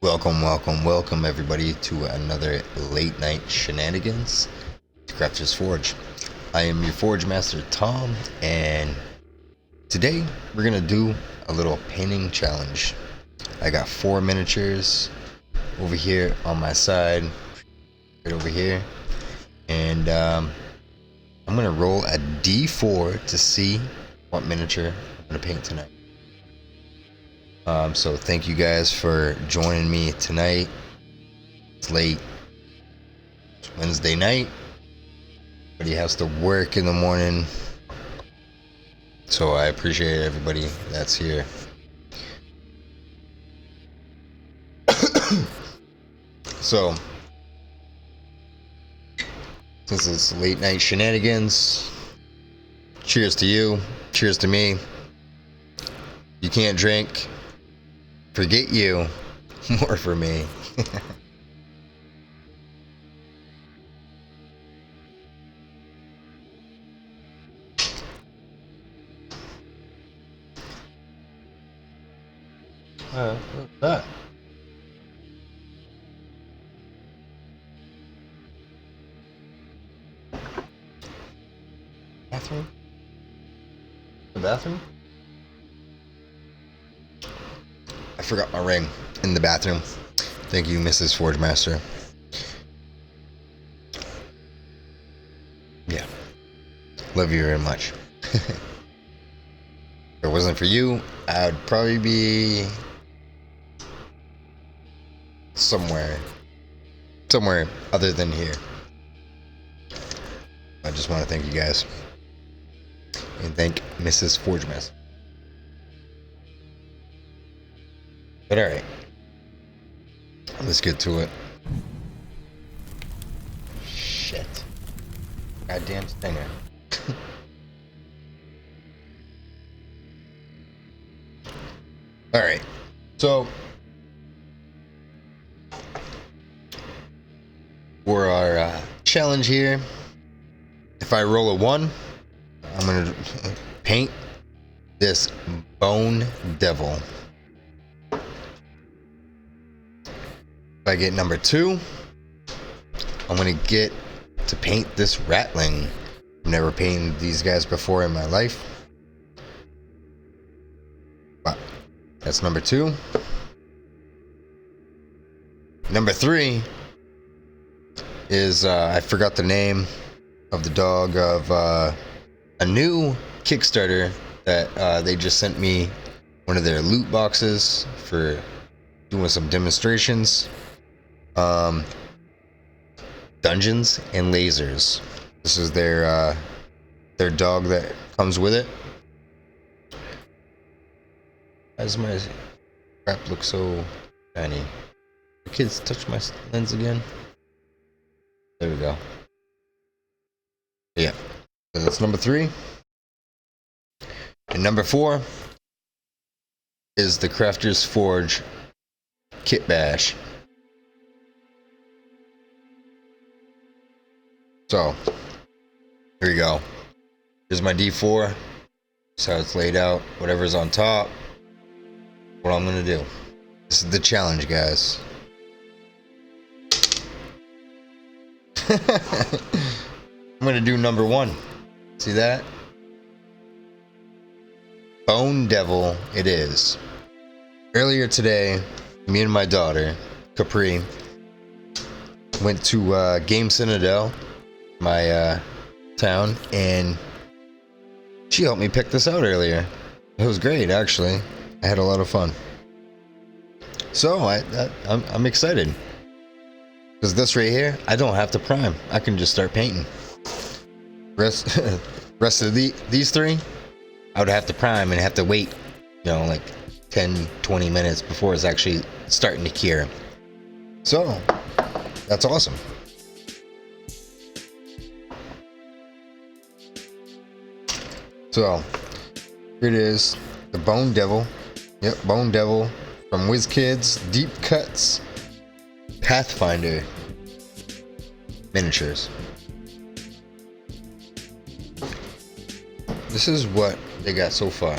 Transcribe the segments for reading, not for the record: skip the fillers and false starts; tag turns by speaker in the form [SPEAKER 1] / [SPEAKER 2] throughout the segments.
[SPEAKER 1] Welcome everybody to another late night shenanigans to Crafters Forge. I am your Forge Master Tom, and today we're gonna do a little painting challenge. I got 4 miniatures over here on my side, right over here, and I'm gonna roll a D4 to see what miniature I'm gonna paint tonight. So thank you guys for joining me tonight. It's late. It's Wednesday night. Everybody has to work in the morning. So I appreciate everybody that's here. So, since it's late night shenanigans, cheers to you. Cheers to me. You can't drink. Forget you. More for me. What's that? Bathroom? The bathroom? I forgot my ring in the bathroom. Thank you, Mrs. Forge Master. Yeah. Love you very much. If it wasn't for you, I'd probably be somewhere other than here. I just want to thank you guys. And thank Mrs. Forge Master. But alright, let's get to it. Shit. Goddamn stinger. Alright, so for our challenge here, if I roll a 1, I'm gonna paint this Bone Devil. If I get number 2, I'm gonna get to paint this Ratling. I've never painted these guys before in my life, but that's number 2. Number 3 is I forgot the name of the dog of a new Kickstarter that they just sent me one of their loot boxes for doing some demonstrations. Dungeons and Lasers. This is their dog that comes with it. Why does my crap look so shiny? The kids touch my lens again. There we go. Yeah, so that's number 3. And number 4 is the Crafters Forge Kit Bash. So, here we go. Here's my D4. That's how it's laid out. Whatever's on top, what I'm gonna do. This is the challenge, guys. I'm gonna do number 1. See that? Bone Devil it is. Earlier today, me and my daughter, Capri, went to Game Citadel, my town, and she helped me pick this out earlier. It was great, actually. I had a lot of fun. So I'm excited, because this right here, I don't have to prime. I can just start painting. Rest of these 3, I would have to prime and have to wait, like 10-20 minutes before it's actually starting to cure. So that's awesome. So here it is, the Bone Devil. Yep, Bone Devil from WizKids Deep Cuts Pathfinder miniatures. This is what they got so far.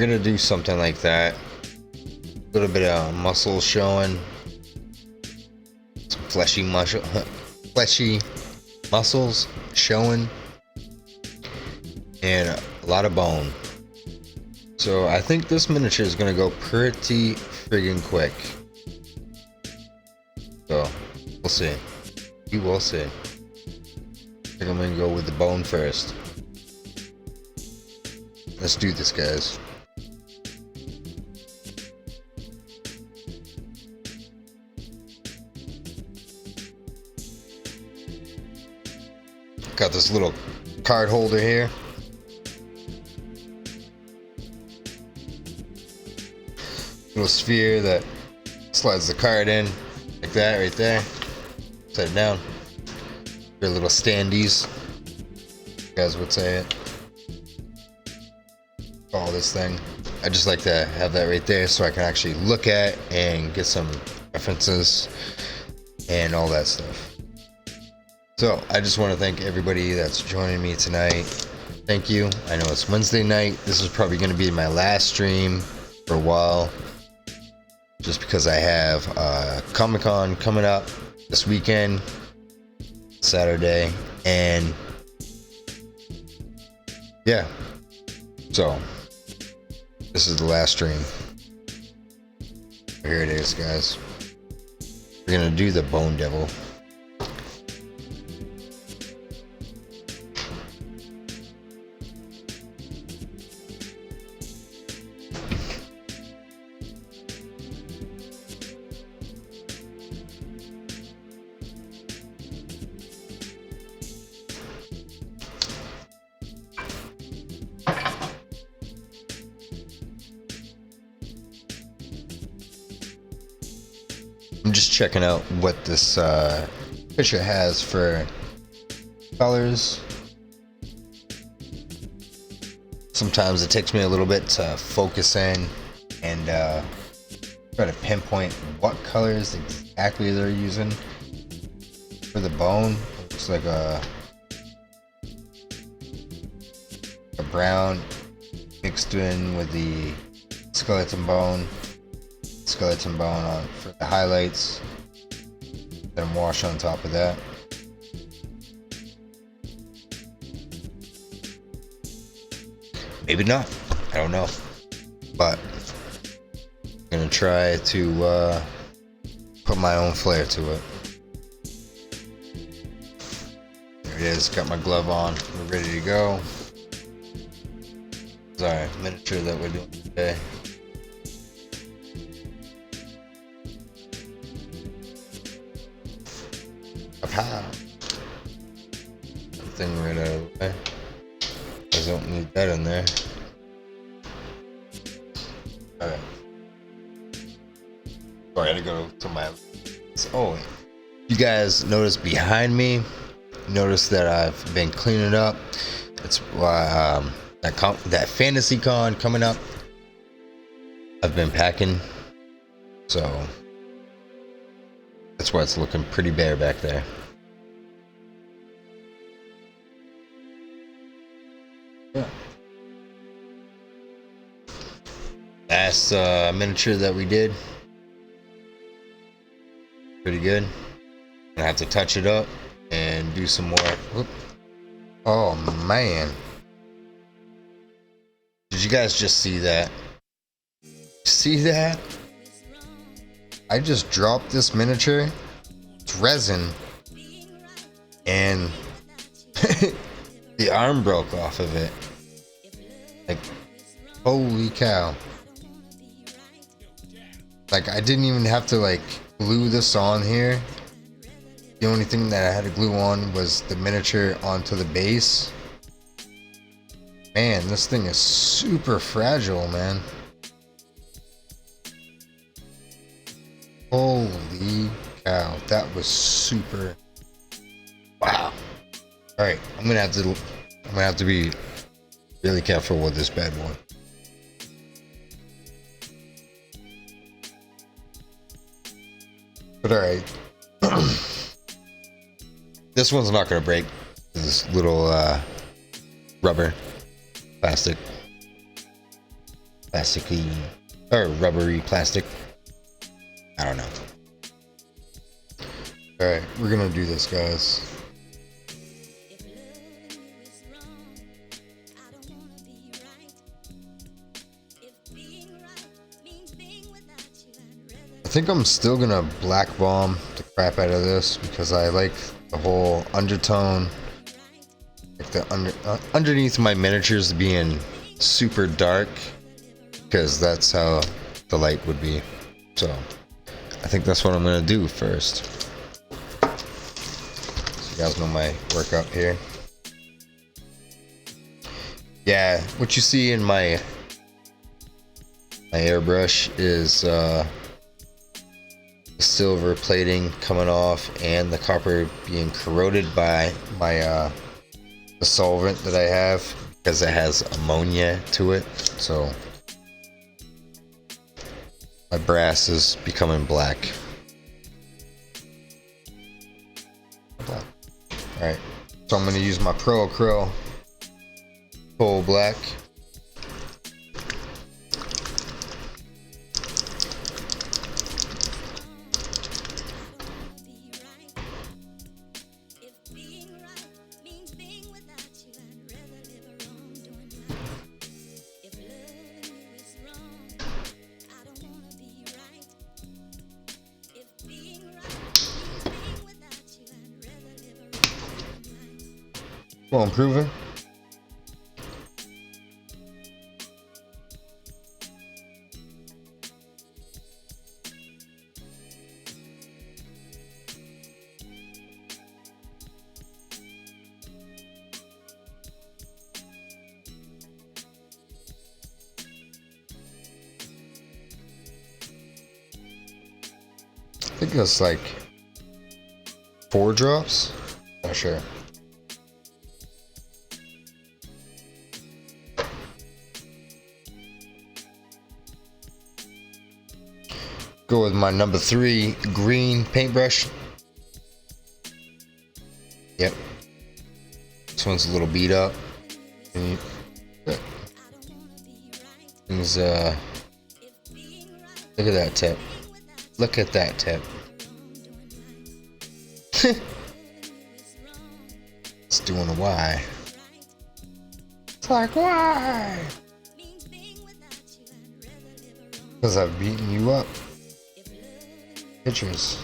[SPEAKER 1] we're gonna do something like that. A little bit of muscle showing, some fleshy muscles showing, and a lot of bone. So I think this miniature is gonna go pretty friggin' quick. So we'll see. We will see. I think I'm gonna go with the bone first. Let's do this, guys. Got this little card holder here. Little sphere that slides the card in like that right there. Set it down. Your little standees, you guys would say it. All this thing. I just like to have that right there so I can actually look at and get some references and all that stuff. So I just want to thank everybody that's joining me tonight. Thank you. I know it's Wednesday night. This is probably going to be my last stream for a while, just because I have Comic-Con coming up this weekend, Saturday, and yeah, so this is the last stream. Here it is, guys. We're gonna do the Bone Devil. I'm just checking out what this picture has for colors. Sometimes it takes me a little bit to focus in and try to pinpoint what colors exactly they're using for the bone. It looks like a brown mixed in with the skeleton bone on for the highlights, then wash on top of that. Maybe not, I don't know, but I'm gonna try to put my own flair to it. There it is, got my glove on, we're ready to go. Sorry, miniature that we're doing today. Pow. Thing right out of the way. I don't need that in there. Alright. Sorry, I had to go to my. Oh, you guys notice behind me, notice that I've been cleaning up. It's why that Fantasy Con coming up. I've been packing, so that's why it's looking pretty bare back there. Yeah. Last miniature that we did, pretty good. I have to touch it up and do some more. Whoop. Oh man, did you guys just see that? See that? I just dropped this miniature. It's resin, and the arm broke off of it. Like, holy cow. Like, I didn't even have to like glue this on here. The only thing that I had to glue on was the miniature onto the base. Man, this thing is super fragile, man. Holy cow, that was super. Wow. All right, I'm gonna have to be really careful with this bad boy. But all right, this one's not gonna break. This little rubber, plastic. plasticky or rubbery plastic. I don't know. All right, we're gonna do this, guys. I think I'm still gonna black bomb the crap out of this because I like the whole undertone, like the underneath my miniatures being super dark, because that's how the light would be. So I think that's what I'm gonna do first. So you guys know my work up here. Yeah, what you see in my airbrush is the silver plating coming off and the copper being corroded by my the solvent that I have, because it has ammonia to it. So my brass is becoming black. Alright, so I'm going to use my Pro Acryl Coal Black. Well, improving. I think it's like 4 drops. Not sure. Go with my number 3 green paintbrush. Yep. This one's a little beat up. Things, look at that tip. Look at that tip. It's doing a why. It's like, why? Because I've beaten you up. Pictures.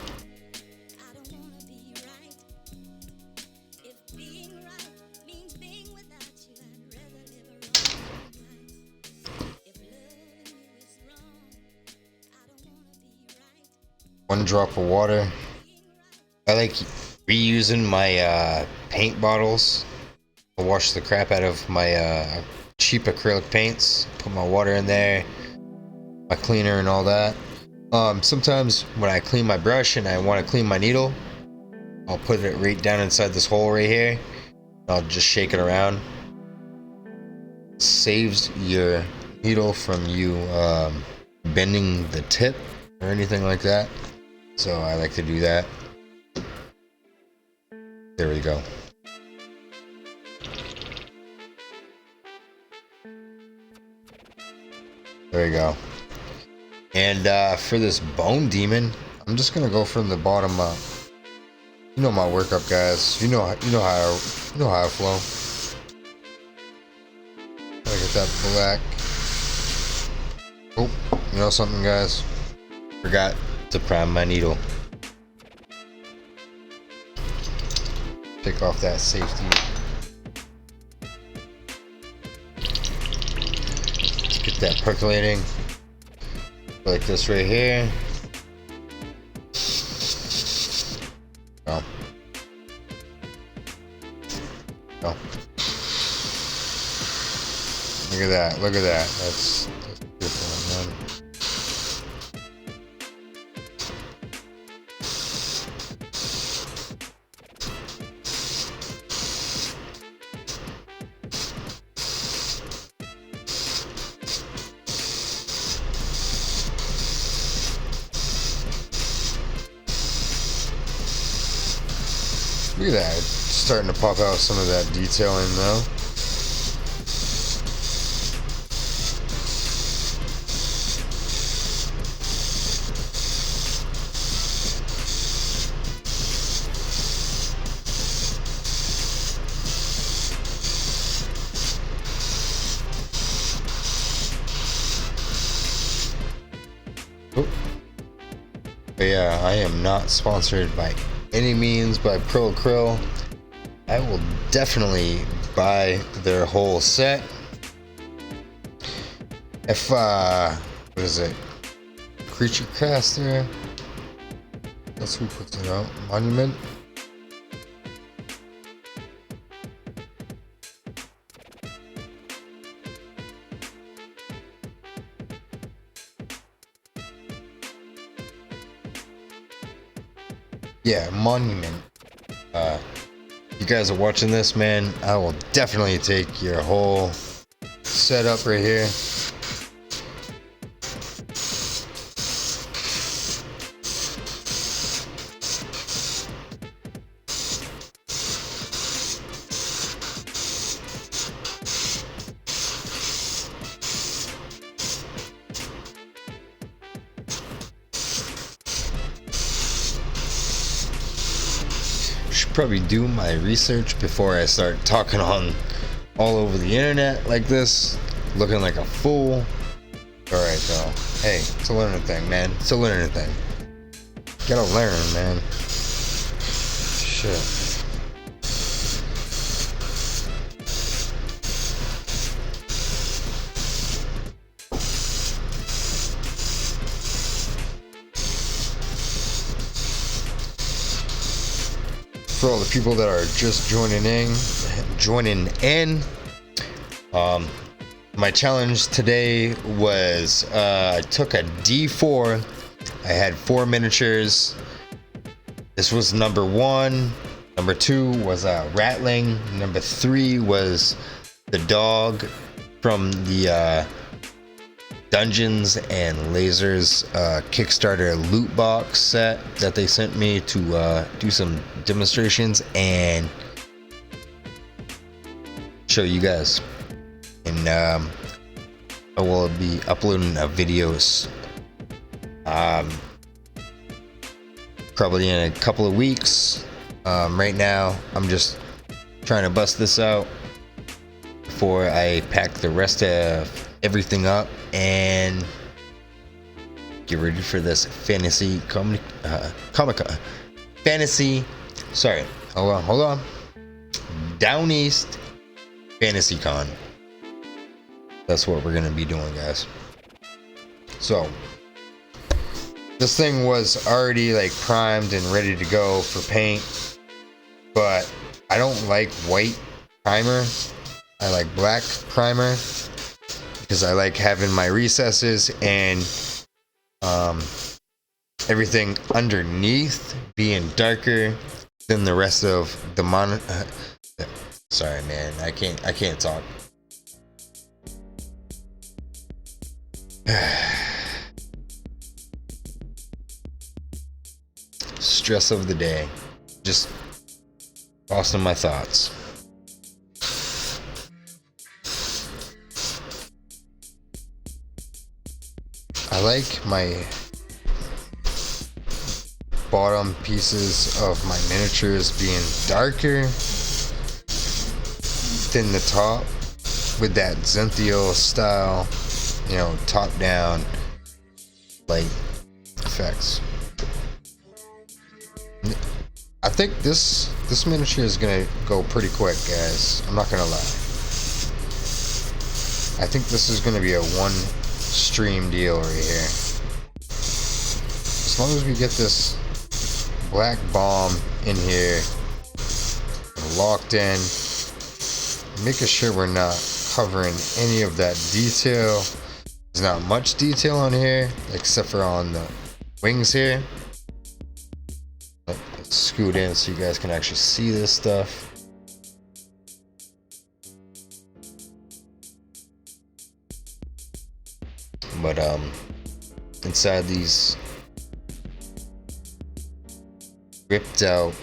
[SPEAKER 1] One drop of water. I like reusing my paint bottles. I wash the crap out of my cheap acrylic paints. Put my water in there, my cleaner and all that. Sometimes when I clean my brush and I want to clean my needle, I'll put it right down inside this hole right here. I'll just shake it around. Saves your needle from you bending the tip or anything like that. So I like to do that. There we go. There we go. And for this bone demon, I'm just gonna go from the bottom up. You know my workup, guys. You know how I flow. Gotta get that black. Oh, you know something, guys? Forgot to prime my needle. Take off that safety. Let's get that percolating. Like this right here. Oh. Oh. Look at that. Look at that. That's beautiful, man. Look at that, it's starting to pop out some of that detailing now. But yeah, I am not sponsored by any means by Pro Krill. I will definitely buy their whole set. If what is it? Creature Caster. That's who puts it out. Monument. Yeah, Monument. You guys are watching this, man. I will definitely take your whole setup right here. Should probably do my research before I start talking on all over the internet like this, looking like a fool. Alright though, hey, it's a learning thing, man. It's a learning thing. Gotta learn, man. Shit. For all the people that are just joining in, my challenge today was I took a D4. I had 4 miniatures. This was number 1. Number 2 was Rattling. Number 3 was the dog from the Dungeons and Lasers Kickstarter loot box set that they sent me to do some demonstrations and show you guys. And I will be uploading a videos probably in a couple of weeks. Right now I'm just trying to bust this out before I pack the rest of everything up and get ready for this fantasy Comic-Con. Hold on. Down East Fantasy Con. That's what we're gonna be doing, guys. So this thing was already like primed and ready to go for paint, but I don't like white primer. I like black primer because I like having my recesses and everything underneath being darker than the rest of the sorry, man, I can't talk. Stress of the day, just lost in my thoughts. I like my bottom pieces of my miniatures being darker than the top with that Zenthio style, you know, top down light effects. I think this miniature is gonna go pretty quick, guys. I'm not gonna lie. I think this is gonna be a one stream deal right here. As long as we get this black bomb in here locked in, making sure we're not covering any of that detail. There's not much detail on here except for on the wings here. Let's scoot in so you guys can actually see this stuff. But inside these ripped out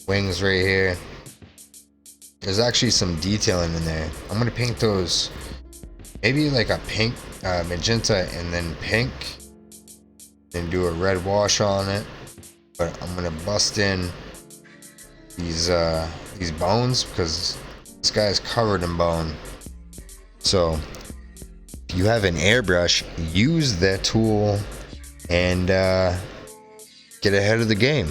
[SPEAKER 1] wings right here, there's actually some detailing in there. I'm gonna paint those maybe like a pink, magenta, and then pink, and do a red wash on it. But I'm gonna bust in these bones because this guy's covered in bone. So if you have an airbrush, use that tool and get ahead of the game.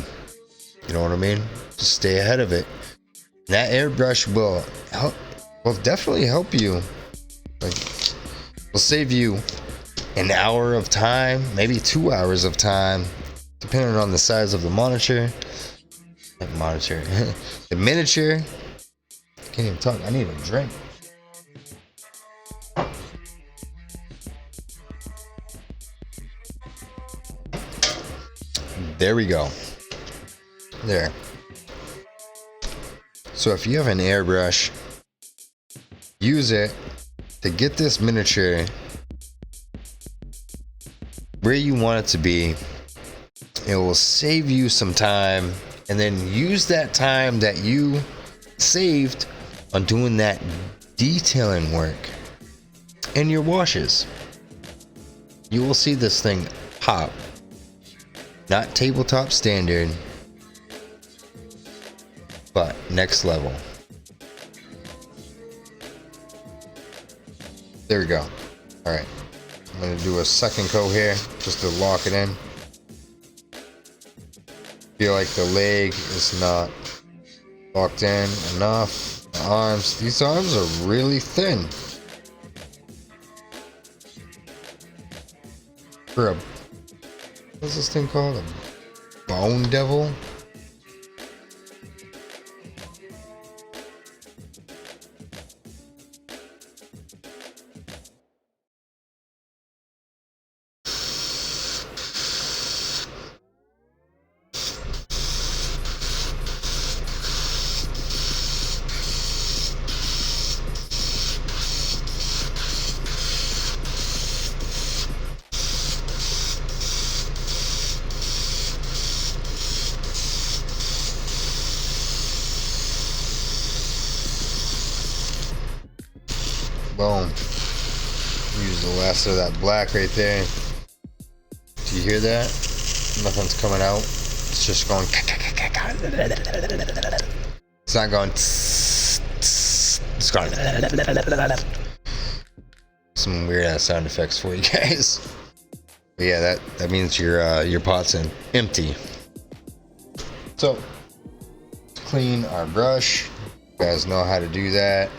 [SPEAKER 1] You know what I mean? Just stay ahead of it. And that airbrush will definitely help you. Like, will save you an hour of time, maybe 2 hours of time, depending on the size of the monitor. The miniature. Can't even talk. I need a drink. There we go. There. So if you have an airbrush, use it to get this miniature where you want it to be. It will save you some time, and then use that time that you saved on doing that detailing work in your washes. You will see this thing pop. Not tabletop standard, but next level. There we go. Alright, I'm going to do a second coat here just to lock it in. Feel like the leg is not locked in enough. The arms, these arms are really thin. For a, what's this thing called? A bone devil? Boom. Use the last of that black right there. Do you hear that? Nothing's coming out. It's just going. It's not going. It's going. Some weird ass sound effects for you guys. But yeah, that means your pot's empty. So clean our brush. You guys know how to do that.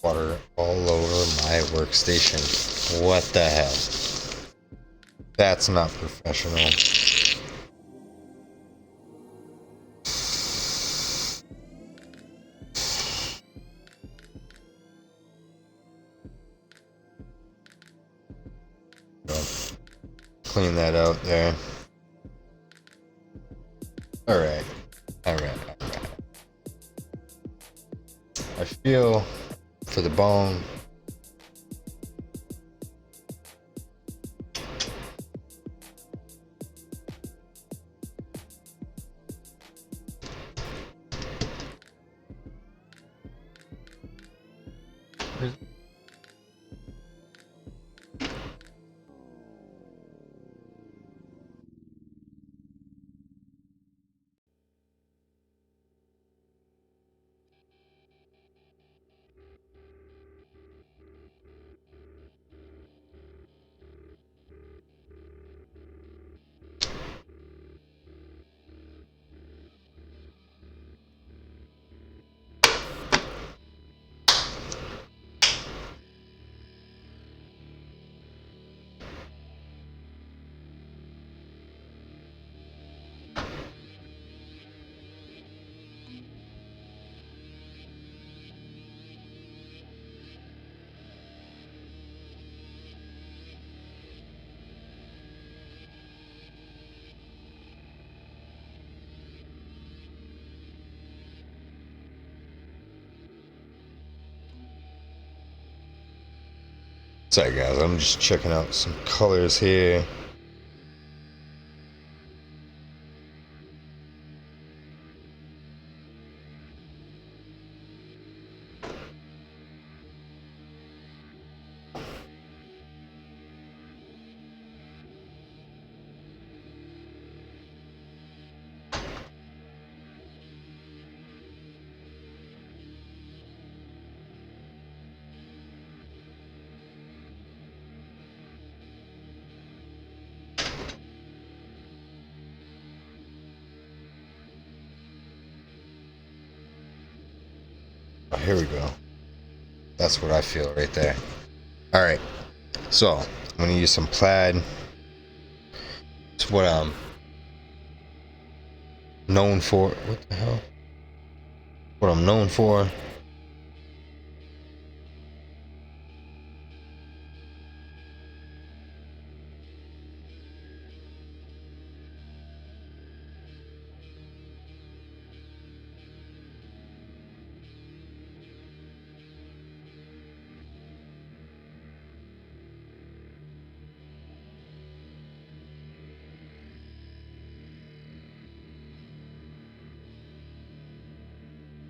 [SPEAKER 1] Water all over my workstation. What the hell? That's not professional. Clean that out there. Alright. I feel for the bone. Sorry guys, I'm just checking out some colors here. Oh, here we go. That's what I feel right there. All right, so I'm gonna use some plaid. It's what I'm known for. What the hell? What I'm known for.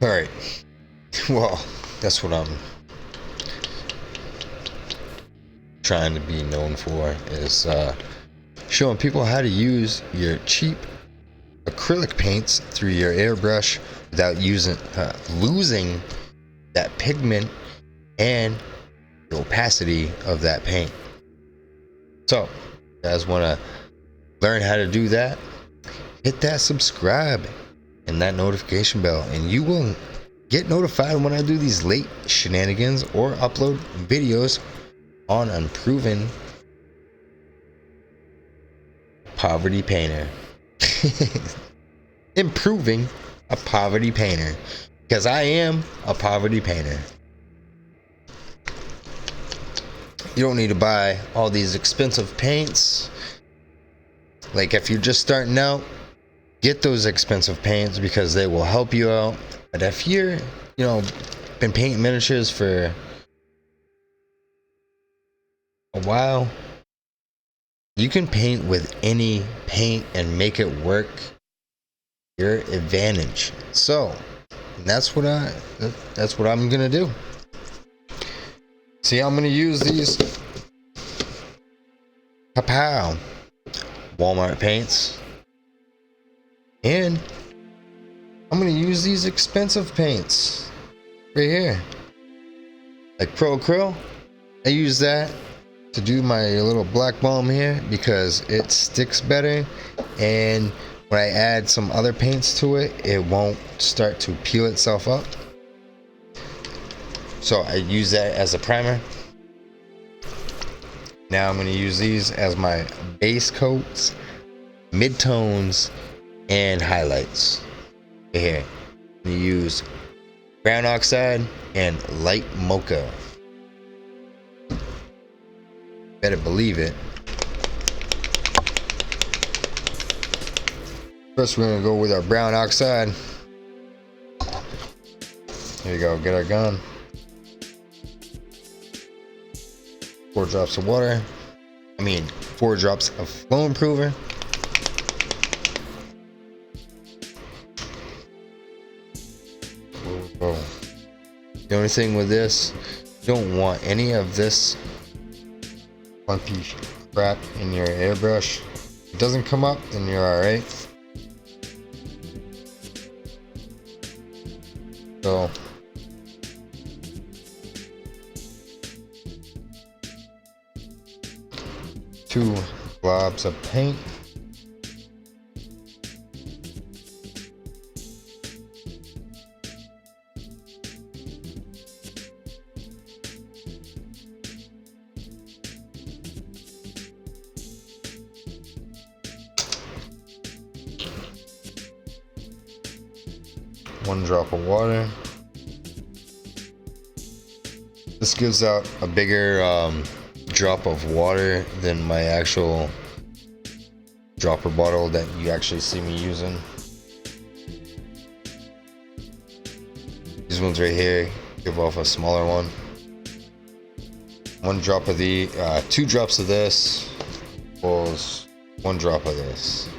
[SPEAKER 1] All right. Well, that's what I'm trying to be known for, is showing people how to use your cheap acrylic paints through your airbrush without losing that pigment and the opacity of that paint. So, if you guys want to learn how to do that, hit that subscribe and that notification bell, and you will get notified when I do these late shenanigans or upload videos on Unproven Poverty Painter. Improving a poverty painter, because I am a poverty painter. You don't need to buy all these expensive paints. Like, if you're just starting out, get those expensive paints because they will help you out. But if you're, been painting miniatures for a while, you can paint with any paint and make it work your advantage. So that's what I'm gonna do. See, I'm gonna use these Kapow Walmart paints, and I'm gonna use these expensive paints right here, like Pro Acryl. I use that to do my little black balm here because it sticks better, and when I add some other paints to it, it won't start to peel itself up. So I use that as a primer. Now I'm going to use these as my base coats, midtones, and highlights. Here, I'm going to use brown oxide and light mocha. Better believe it. First, we're gonna go with our brown oxide. Here you go, get our gun. 4 drops of water. 4 drops of flow improver. Whoa. The only thing with this, you don't want any of this funky crap in your airbrush. If it doesn't come up, then you're alright. So two globs of paint. One drop of water. This gives out a bigger drop of water than my actual dropper bottle that you actually see me using. These ones right here give off a smaller one. 1 drop of the 2 drops of this equals 1 drop of this.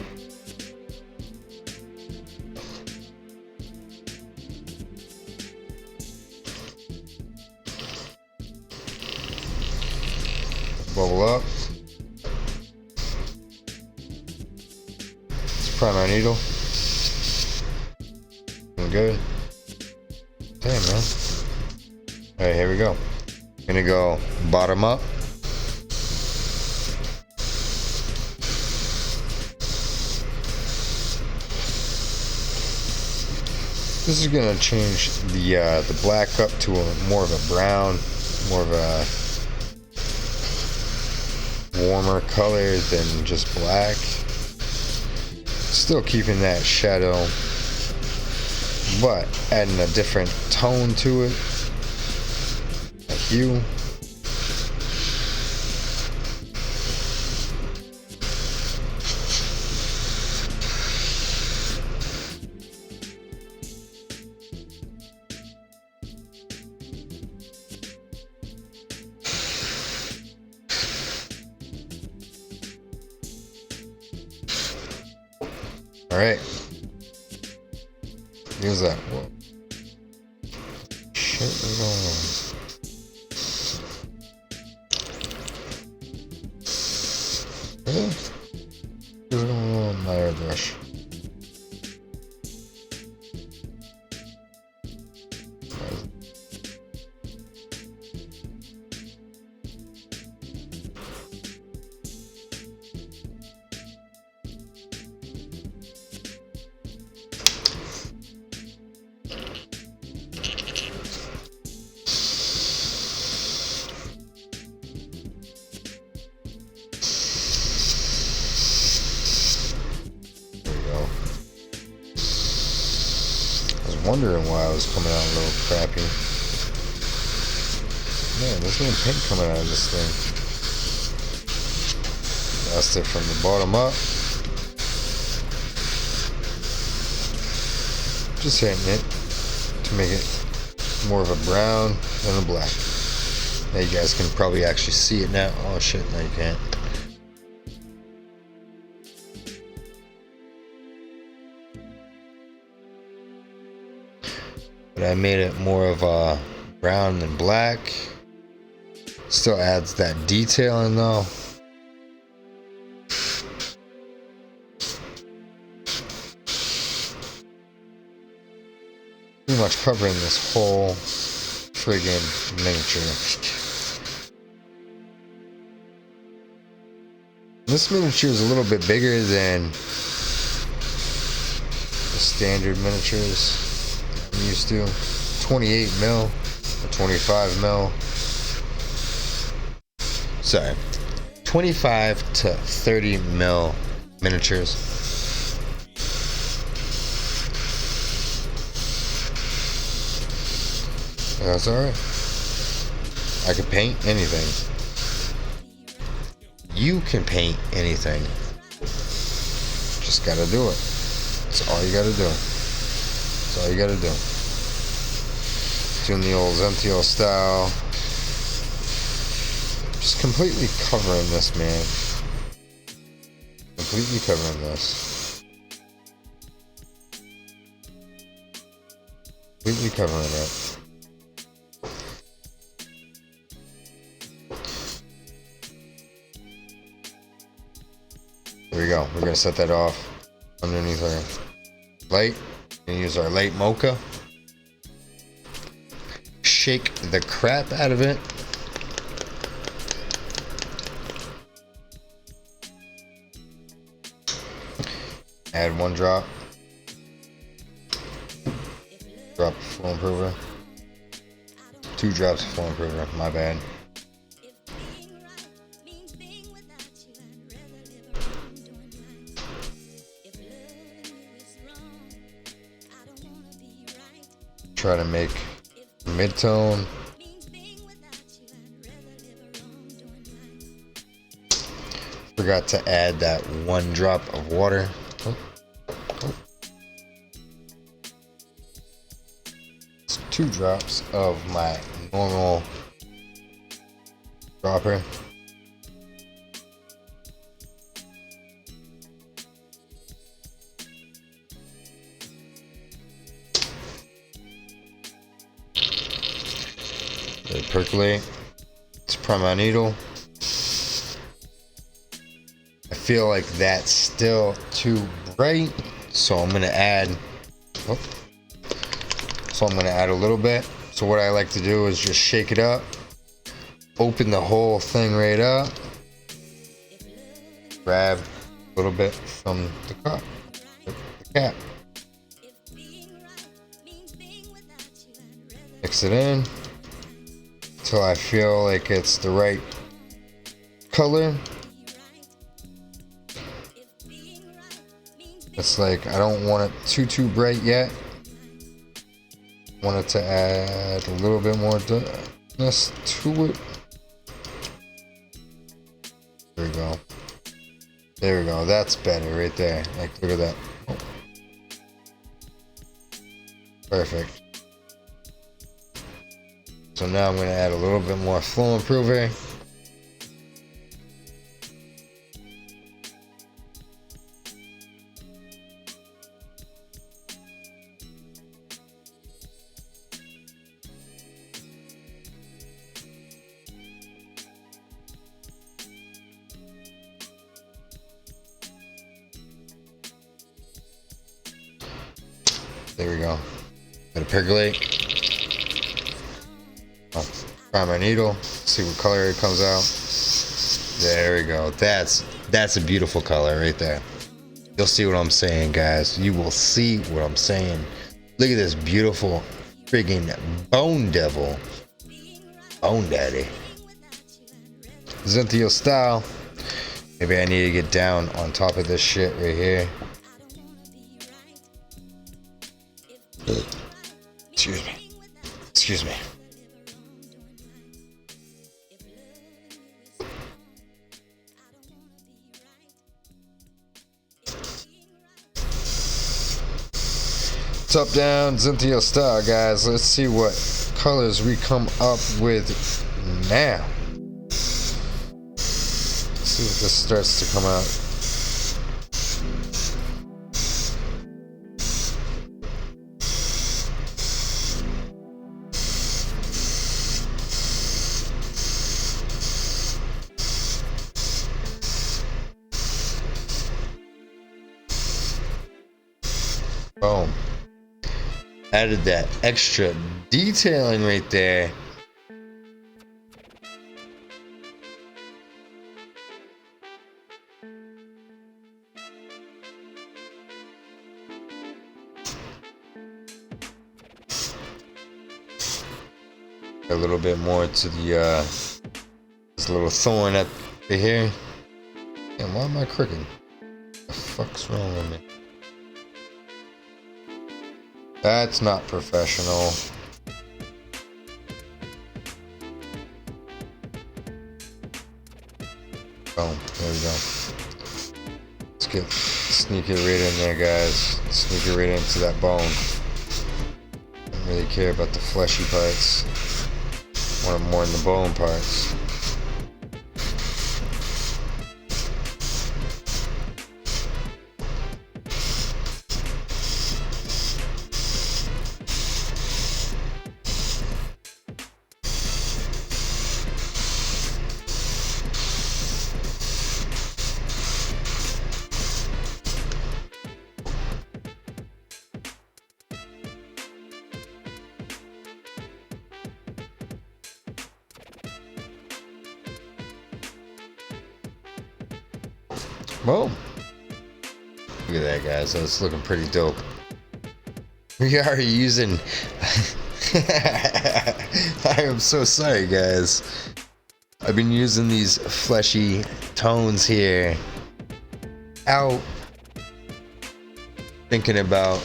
[SPEAKER 1] Bubble up. Let's prime our needle. Good. Damn, man. Alright, here we go. Gonna go bottom up. This is gonna change the black up to more of a brown, more of a warmer color than just black. Still keeping that shadow, but adding a different tone to it. A hue. All right. Here's that. Whoa. Shit is going on. Really? What's going on with my airbrush? Wondering why I was coming out a little crappy. Man, there's no paint coming out of this thing. That's it from the bottom up. Just hitting it to make it more of a brown than a black. Now you guys can probably actually see it now. Oh shit, no you can't. But I made it more of a brown than black. Still adds that detail in though. Pretty much covering this whole friggin' miniature. This miniature is a little bit bigger than the standard miniatures I'm used to. 28 mil or 25 mil. Sorry, 25 to 30 mil miniatures. That's alright. I can paint anything. You can paint anything. Just gotta do it. That's all you gotta do. That's all you gotta do. Doing the old MTL style. Just completely covering this, man. Completely covering this. Completely covering it. There we go. We're gonna set that off underneath our light. We're gonna use our light mocha. Shake the crap out of it. Add 1 drop. Drop of flow improver. 2 drops of flow improver. My bad. Try to make mid-tone. Forgot to add that 1 drop of water. It's 2 drops of my normal dropper. Let it percolate. Let's prime my needle. I feel like that's still too bright, so I'm gonna add. Oh, so I'm gonna add a little bit. So what I like to do is just shake it up, open the whole thing right up, grab a little bit from the cup, the cap, mix it in until I feel like it's the right color. It's like I don't want it too bright yet. Want it to add a little bit more darkness to it. There we go. There we go. That's better right there. Like, look at that. Oh. Perfect. So now I'm going to add a little bit more flow improver. There we go. Let it percolate. I'll try my needle, see what color it comes out. There we go. That's a beautiful color right there. You'll see what I'm saying, guys. You will see what I'm saying. Look at this beautiful friggin' bone devil. Bone daddy. Zenthio style. Maybe I need to get down on top of this shit right here. Excuse me. Excuse me. Top down Zenthio style, guys. Let's see what colors we come up with now. Let's see if this starts to come out. Boom. Added that extra detailing right there. A little bit more to the this little thorn up here. And why am I crooked? What the fuck's wrong with me? That's not professional. Boom, there we go. Let's get sneak it right in there, guys. Sneak it right into that bone. Don't really care about the fleshy parts. Want it more in the bone parts. Boom. Look at that, guys. That's looking pretty dope. We are using... I am so sorry, guys. I've been using these fleshy tones here out thinking about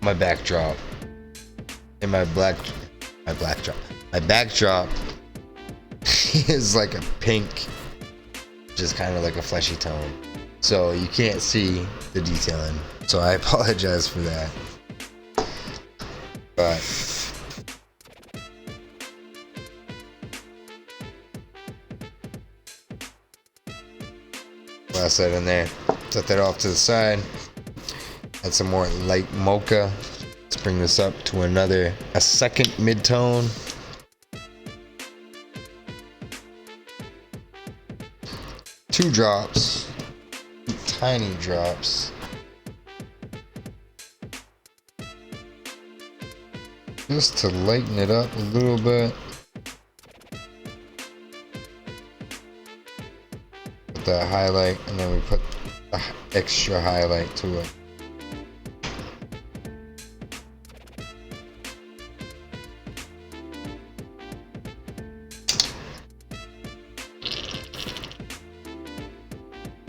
[SPEAKER 1] my backdrop and my backdrop is like a pink, just kind of like a fleshy tone, so you can't see the detailing, so I apologize for that. But Blast that in there. Set that off to the side. Add some more light mocha. Let's bring this up to a second mid-tone. Two drops. Tiny drops. Just to lighten it up a little bit. Put that highlight, and then we put the extra highlight to it.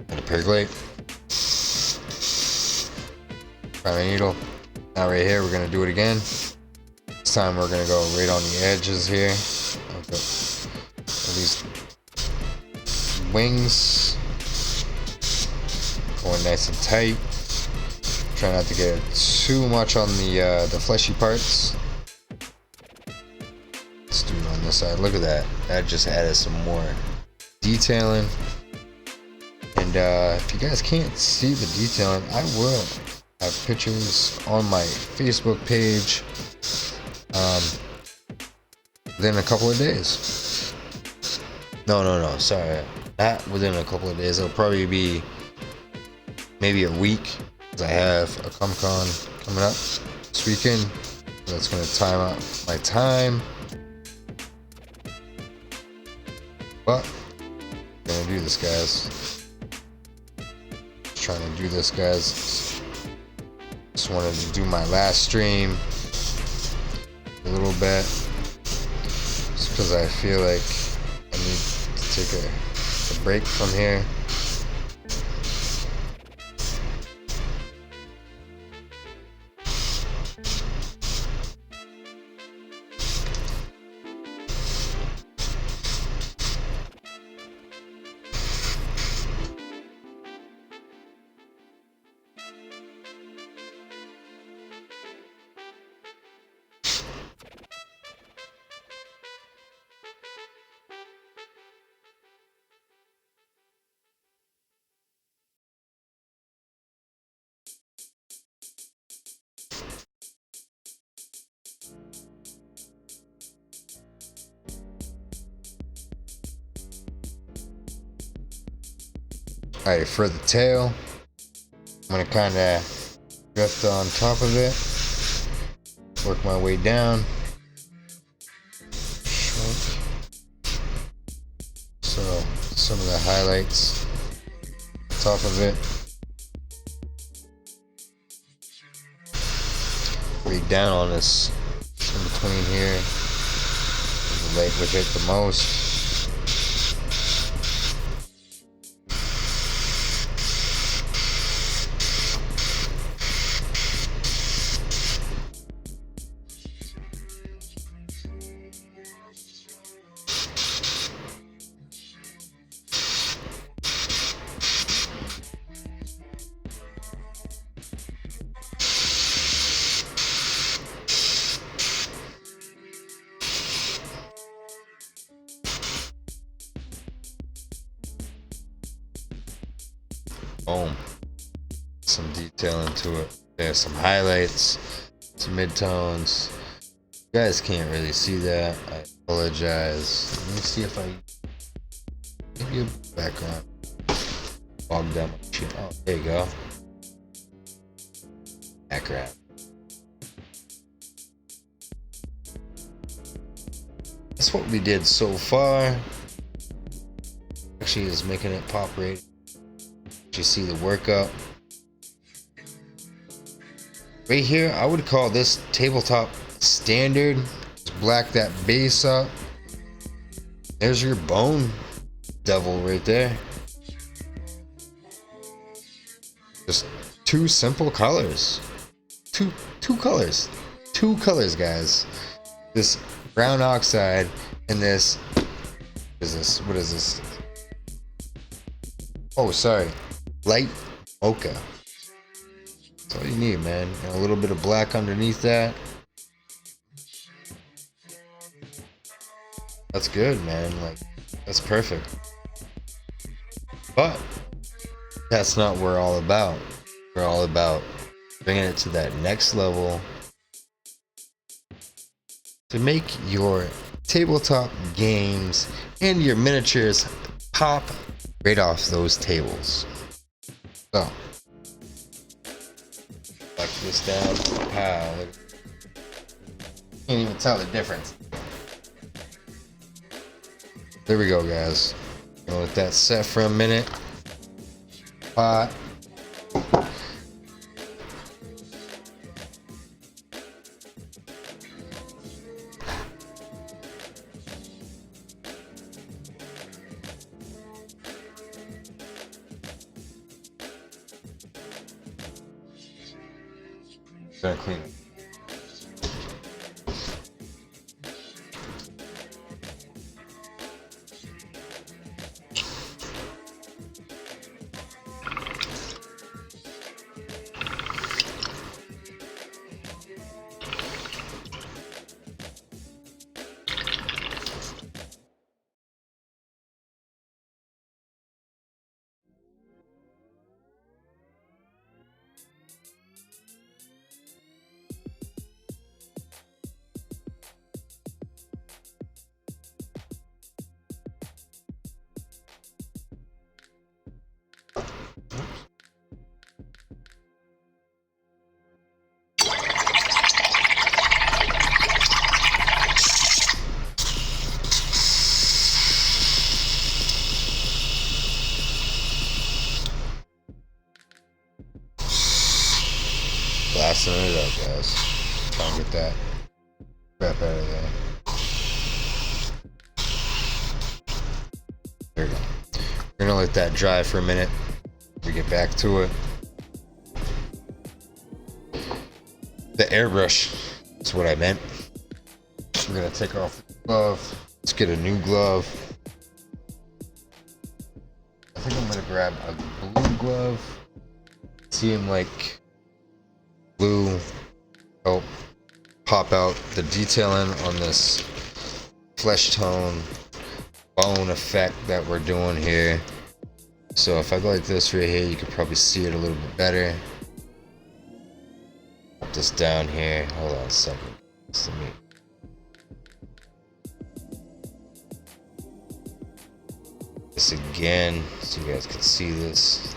[SPEAKER 1] And a percolate. Prime needle. Now right here, we're gonna do it again. This time we're gonna go right on the edges here of these wings. Going nice and tight. Try not to get too much on the fleshy parts. Let's do it on this side. Look at that. That just added some more detailing. And if you guys can't see the detailing, I will have pictures on my Facebook page within a couple of days. No, sorry, not within a couple of days. It'll probably be maybe a week, because I have a Comic-Con coming up this weekend. That's going to time out my time, but I'm going to do this, guys. Just trying to do this, guys. Just wanted to do my last stream a little bit, just because I feel like I need to take a break from here. Alright, for the tail, I'm going to kind of drift on top of it, work my way down, shrink. So some of the highlights on top of it, way down on this in between here, the light would hit the most. Boom. Some detail into it. There's some highlights, some mid-tones. You guys can't really see that. I apologize. Let me see if I give you a background. Bog down my shit. Oh, there you go. Background. That's what we did so far. Actually, is making it pop right. You see the workup right here. I would call this tabletop standard. Just black that base up. There's your bone devil right there. Just two simple colors. Two colors. Two colors, guys. This brown oxide and this. What is this? Oh, sorry. Light mocha. That's all you need, man. And a little bit of black underneath that. That's good, man. Like, that's perfect. But That's not what we're all about. We're all about bringing it to that next level to make your tabletop games and your miniatures pop right off those tables. So, lock this down. Can't even tell the difference. There we go, guys. Gonna let that set for a minute. Pot. Gonna clean it. Blasting it up, guys. Trying to get that crap out of there. There we go. We're gonna let that dry for a minute. We get back to it. The airbrush is what I meant. We're gonna take off the glove. Let's get a new glove. I think I'm gonna grab a blue glove. Seem like blue help pop out the detailing on this flesh tone bone effect that we're doing here. So if I go like this right here, you could probably see it a little bit better. Put this down here. Hold on a second. Let me. This again, so you guys can see this.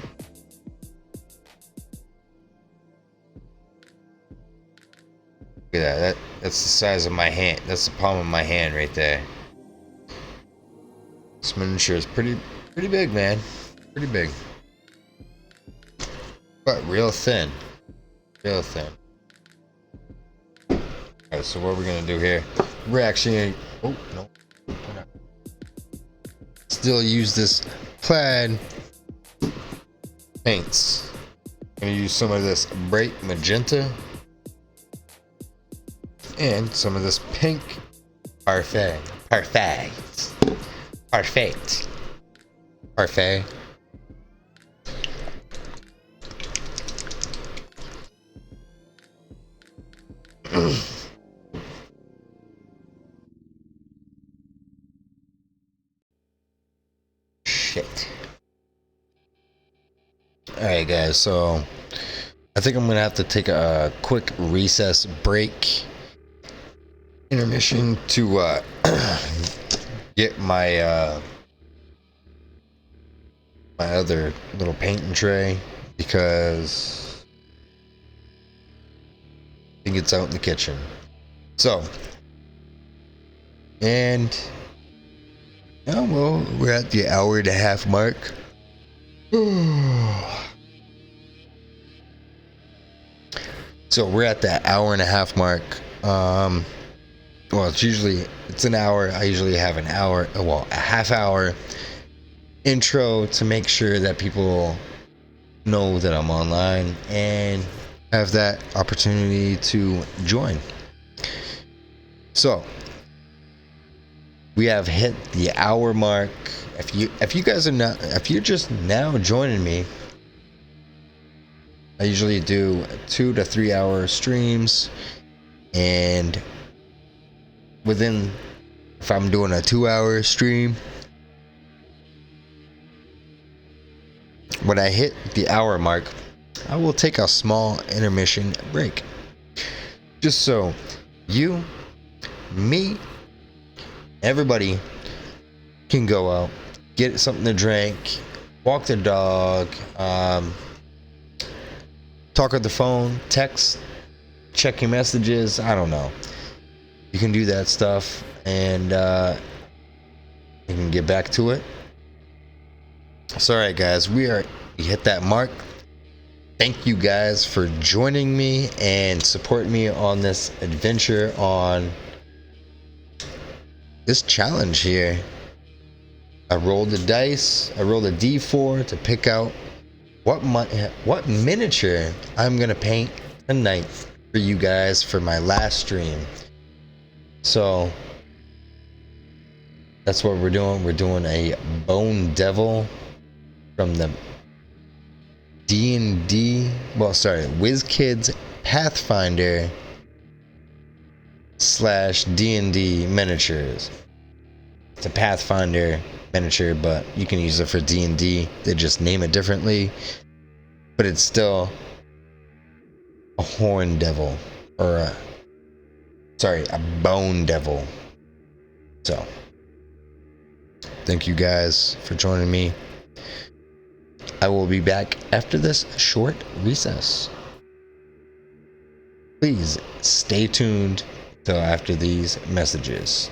[SPEAKER 1] Look at that. That's the size of my hand. That's the palm of my hand right there. This miniature is pretty big, man. Pretty big. But real thin. Real thin. Alright, so what we're gonna do here, we're actually, oh no, still use this plaid paints. I'm gonna use some of this bright magenta and some of this pink parfait. Shit. Alright guys, so I think I'm gonna have to take a quick recess break, intermission, to get my my other little painting tray, because I think it's out in the kitchen. So, and yeah, well, we're at the hour-and-a-half mark. So we're at that hour-and-a-half mark. Well, it's an hour. I usually have an hour, well, a half hour intro to make sure that people know that I'm online and have that opportunity to join. So we have hit the hour mark. If you guys are not, if you're just now joining me, I usually do 2 to 3 hour streams, and if I'm doing a 2 hour stream, when I hit the hour mark, I will take a small intermission break. Just so you, me, everybody can go out, get something to drink, walk the dog, talk on the phone, text, check your messages. I don't know. You can do that stuff, and you can get back to it. So, all right, guys, we hit that mark. Thank you guys for joining me and supporting me on this adventure, on this challenge here. I rolled the dice. I rolled a d4 to pick out what miniature I'm gonna paint tonight for you guys for my last stream. So that's what we're doing. We're doing a Bone Devil from the WizKids Pathfinder / D&D miniatures. It's a Pathfinder miniature, but you can use it for D&D. They just name it differently, but it's still a horn devil, or a bone devil. So thank you guys for joining me. I will be back after this short recess. Please stay tuned till after these messages.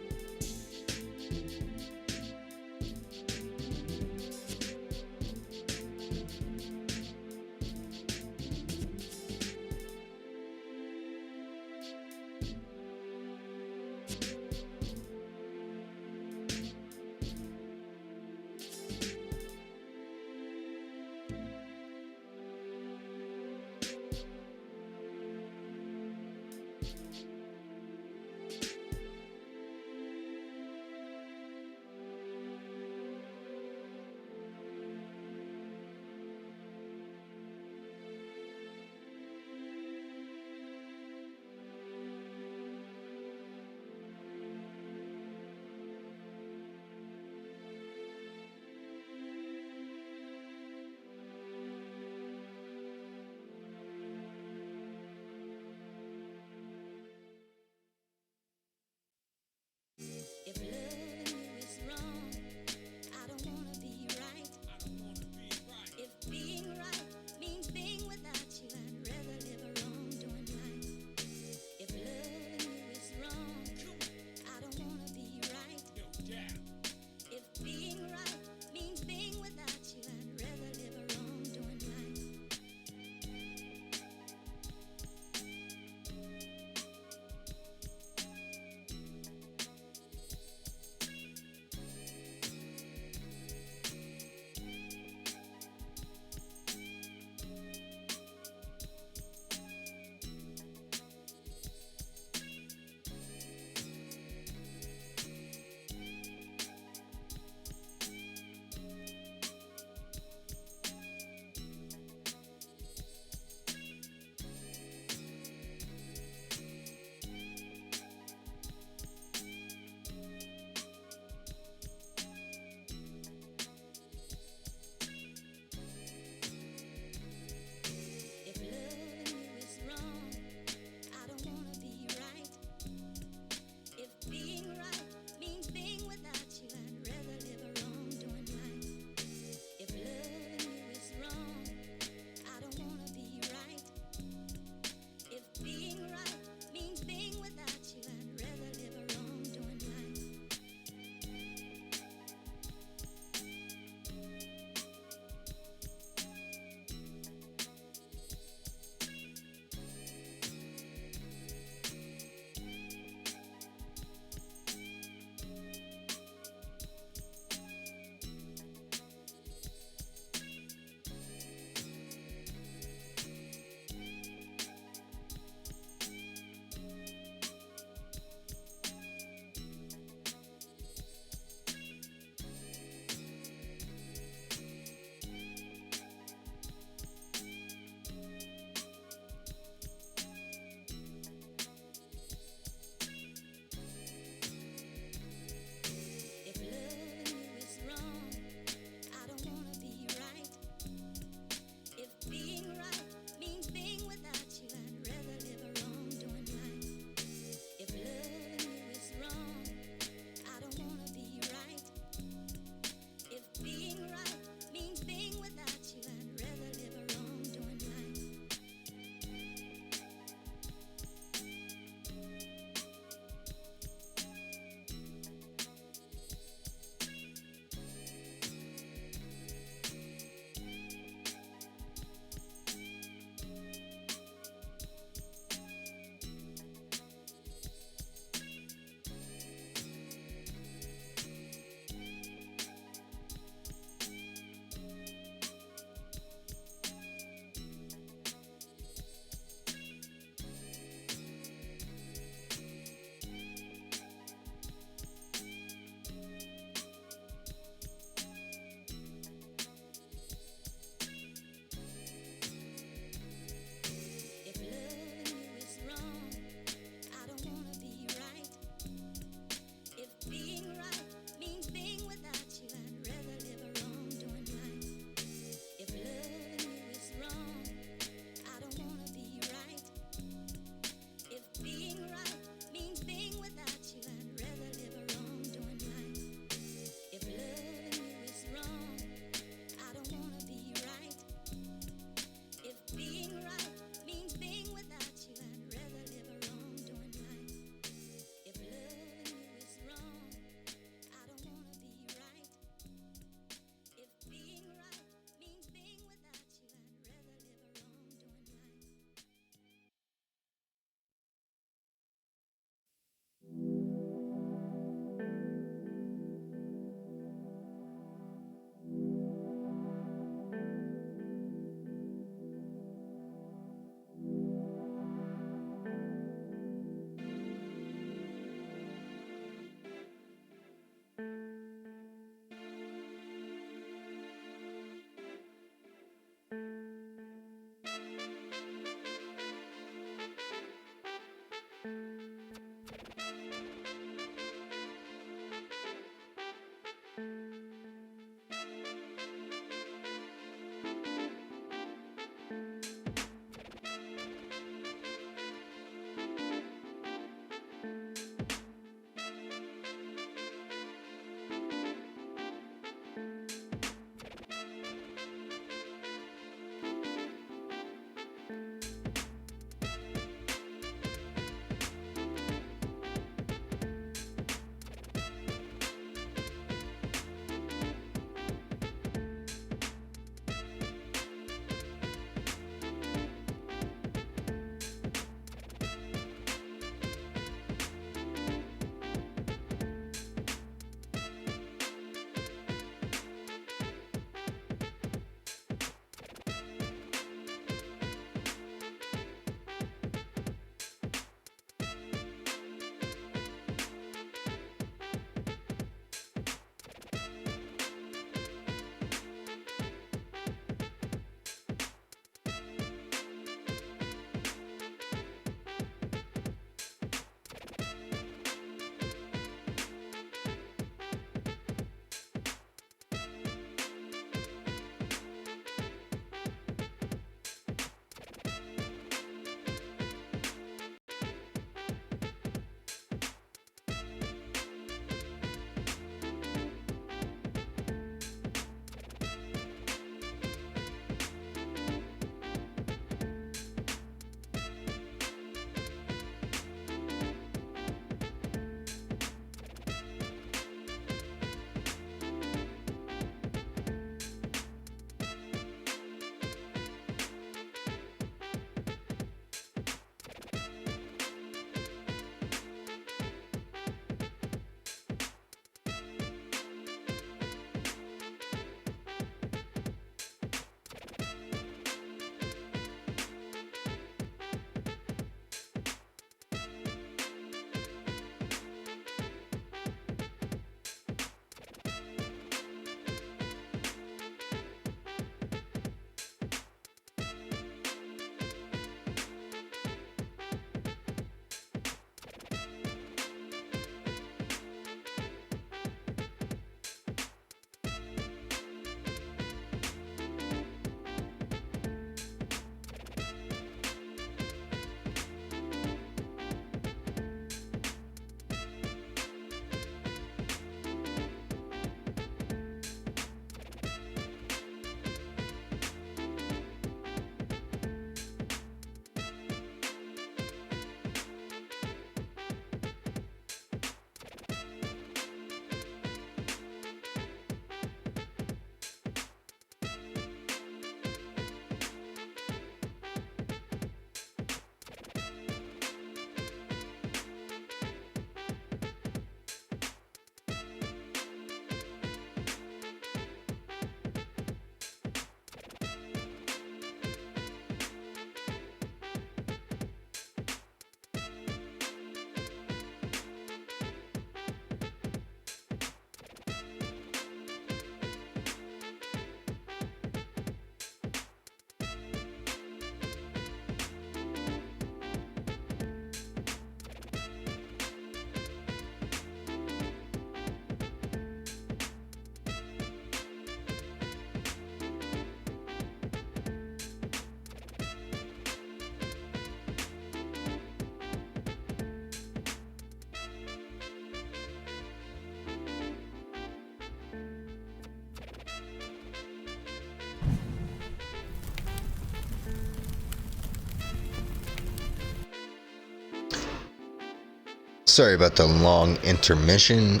[SPEAKER 1] Sorry about the long intermission.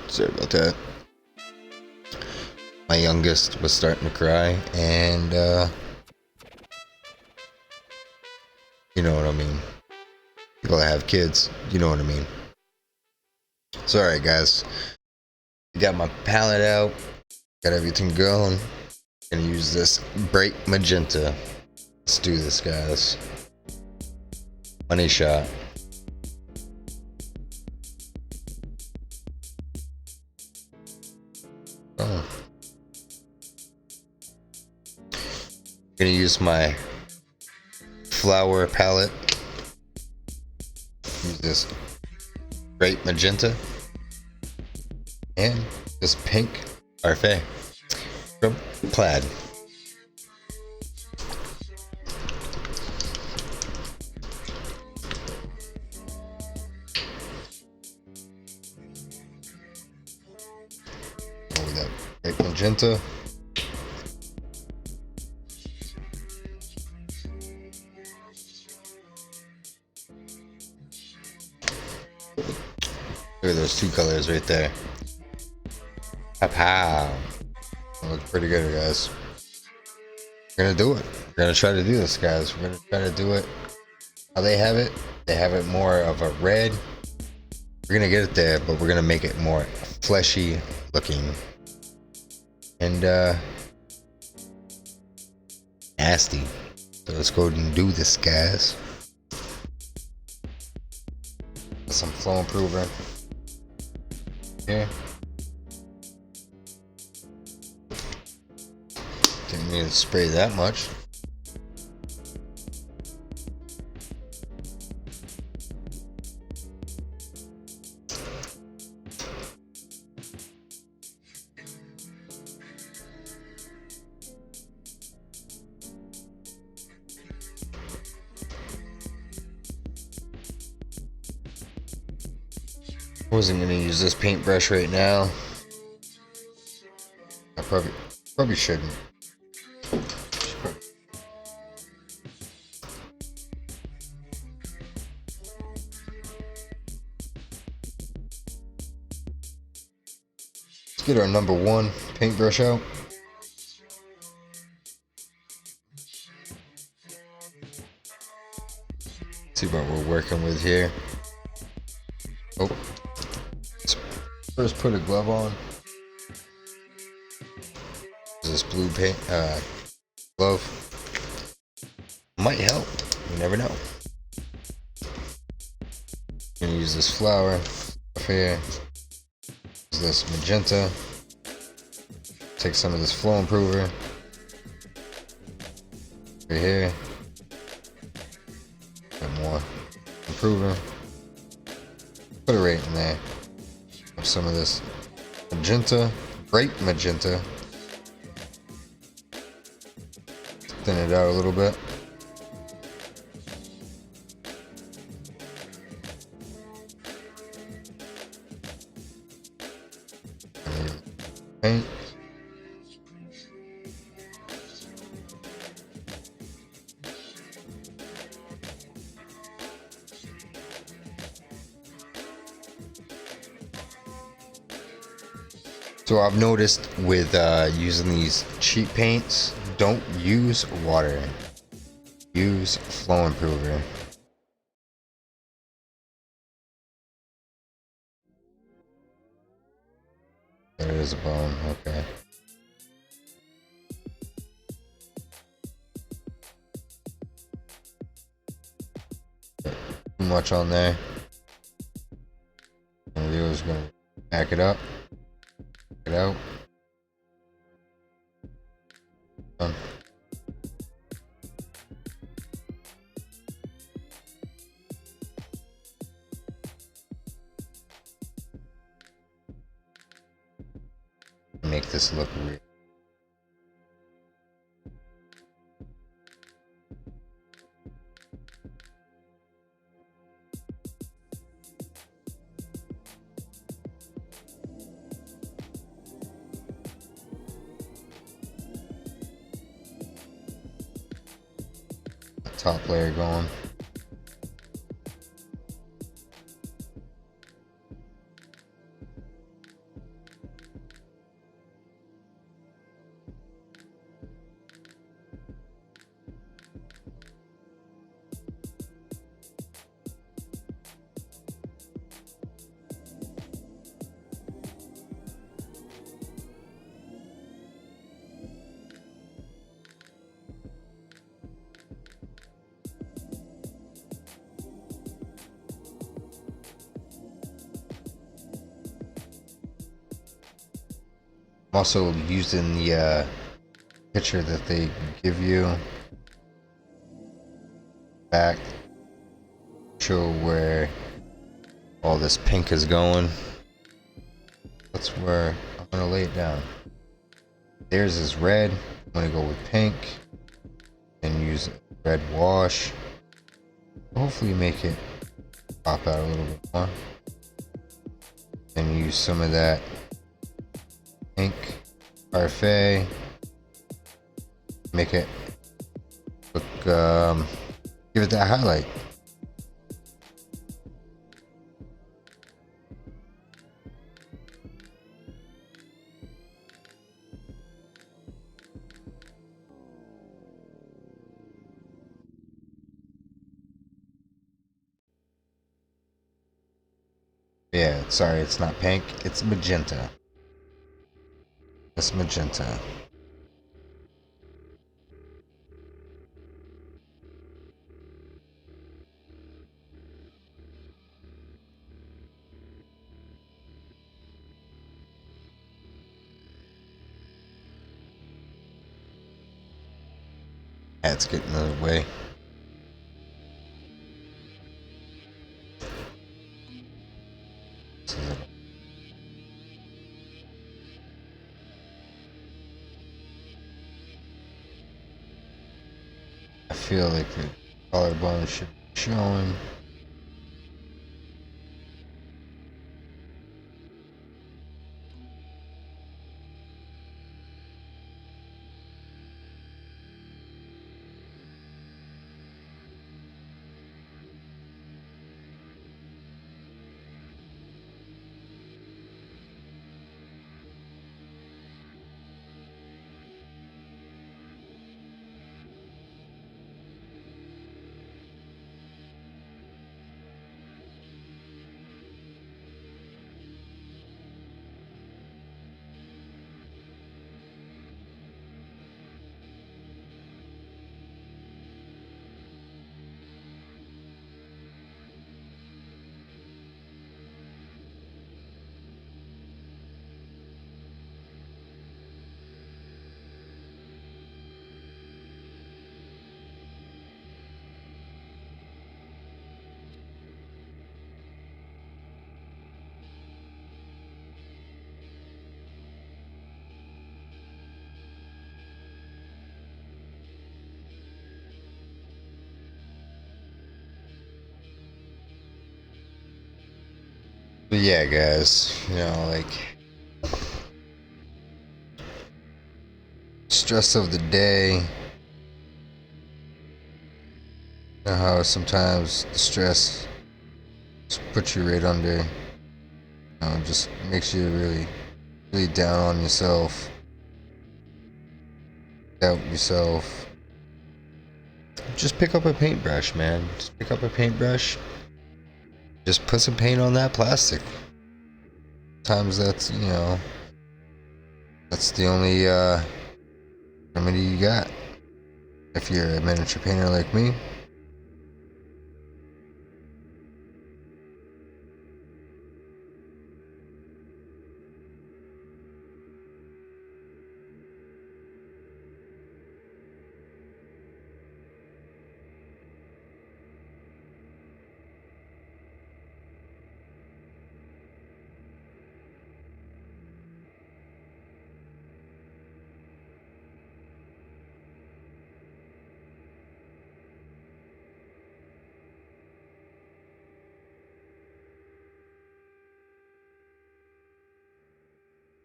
[SPEAKER 1] Sorry about that. My youngest was starting to cry, and you know what I mean. People that have kids, you know what I mean. So, alright, guys. Got my palette out. Got everything going. Gonna use this bright magenta. Let's do this, guys. Money shot. Oh. Gonna use my flower palette. Use this bright magenta and this pink parfait from Plaid. Over that bright magenta. Look at those two colors right there. Pow. Looks pretty good, guys. We're gonna do it. We're gonna try to do this, guys. We're gonna try to do it how they have it. They have it more of a red. We're gonna get it there, but we're gonna make it more fleshy looking. And nasty. So let's go ahead and do this, guys. Some flow improver. Here. Didn't need to spray that much. I wasn't gonna use this paintbrush right now. I probably shouldn't. Let's get our number 1 paintbrush out. See what we're working with here. Oh. First put a glove on. This blue paint glove might help. You never know. I'm gonna use this flower up here. Use this magenta. Take some of this flow improver right here. Bit more improver. Put it right in there. Some of this magenta, bright magenta. Thin it out a little bit. Paint. So I've noticed with using these cheap paints, don't use water. Use flow improver. There is a bone, okay. Too much on there. And we're just gonna back it up. It out. Done. Make this look real. Top layer going. I'm also using the picture that they give you back, show where all this pink is going. That's where I'm gonna lay it down. Theirs is red. I'm gonna go with pink and use red wash. Hopefully make it pop out a little bit more. And use some of that pink parfait. Make it look, give it that highlight. Yeah, sorry, it's not pink, it's magenta. It's magenta. That's getting in the way. I feel like the collarbone should be showing. But yeah, guys, you know, like, stress of the day. You know how sometimes the stress just puts you right under, you know, just makes you really, really down on yourself, doubt yourself. Just pick up a paintbrush, man. Just pick up a paintbrush. Just put some paint on that plastic. Sometimes that's, you know, that's the only remedy you got. If you're a miniature painter like me.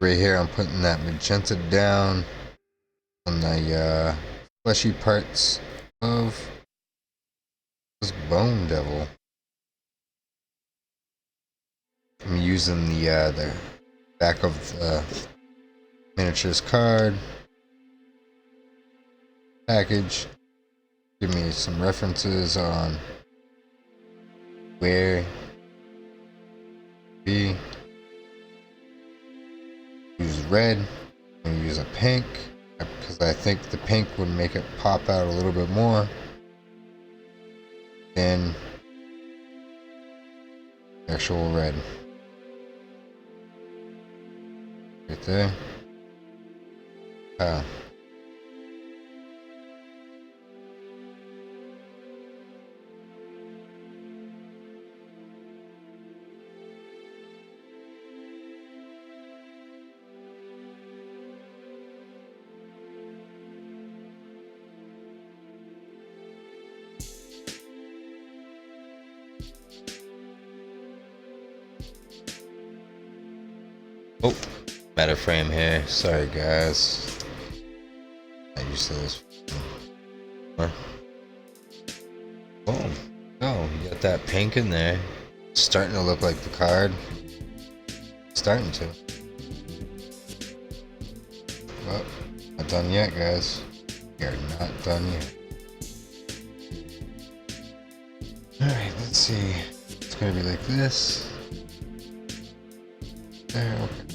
[SPEAKER 1] Right here, I'm putting that magenta down on the fleshy parts of this bone devil. I'm using the back of the miniatures card package. Give me some references on where be. Use red and use a pink because I think the pink would make it pop out a little bit more than actual red. Right there. Oh. Oh, meta frame here. Sorry, guys. I used to this. Oh, oh, you got that pink in there. Starting to look like the card. Starting to. Well, not done yet, guys. We are not done yet. Alright, let's see. It's gonna be like this. There, okay.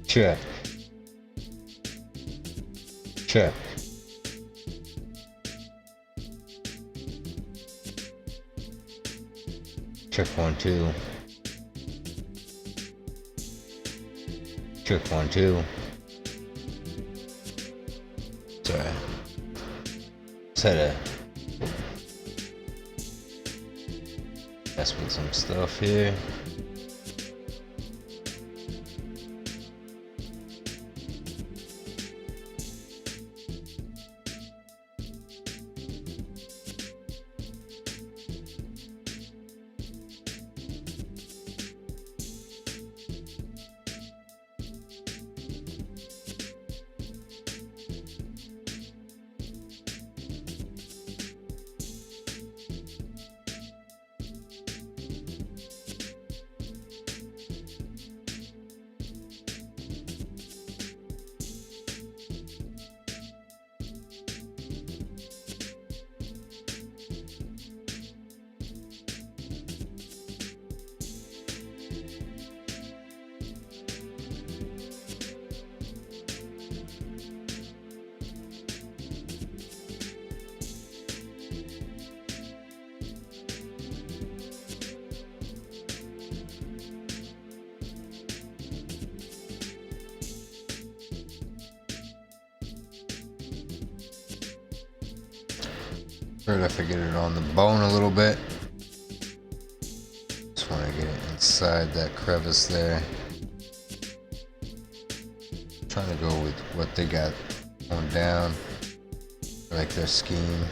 [SPEAKER 1] Check. Check. Check 1, 2. Check 1, 2. Sorry. Just had to mess with some stuff here. Right if I get it on the bone a little bit. Just want to get it inside that crevice there. Trying to go with what they got going down. I like their scheme.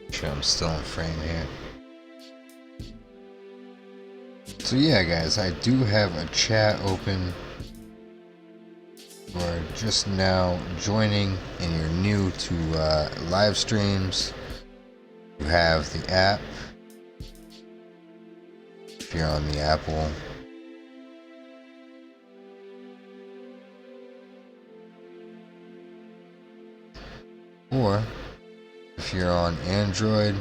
[SPEAKER 1] Sure, I'm still in frame here. So yeah, guys, I do have a chat open. Or just now joining and you're new to live streams, you have the app. If you're on the Apple, or if you're on Android,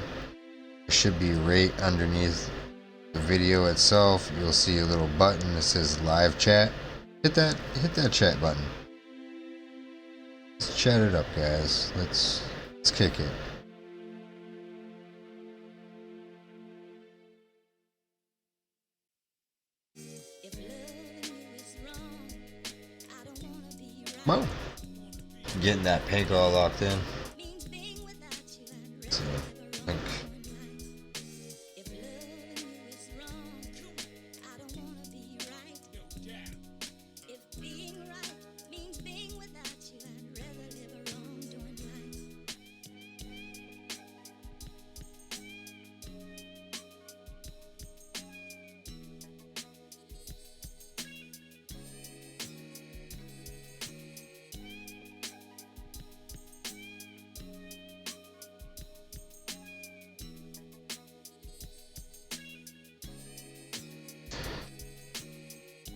[SPEAKER 1] it should be right underneath the video itself. You'll see a little button that says live chat. Hit that chat button. Let's chat it up, guys. Let's kick it. Well, getting that pink all locked in. So, I think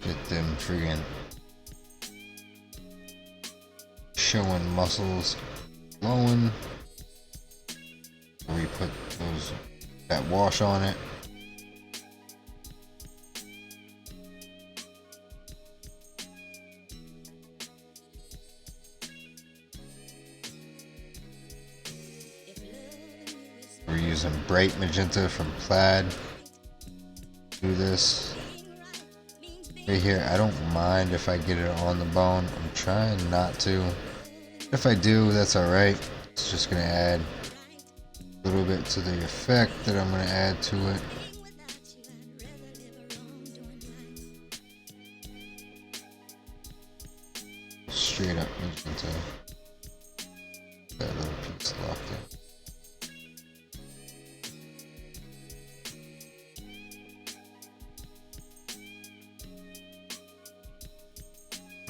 [SPEAKER 1] get them friggin' showing muscles glowing. We put that wash on it. We're using bright magenta from Plaid. Do this right here. I don't mind if I get it on the bone. I'm trying not to. If I do, that's alright. It's just gonna add a little bit to the effect that I'm gonna add to it. Straight up magenta. That little piece locked in.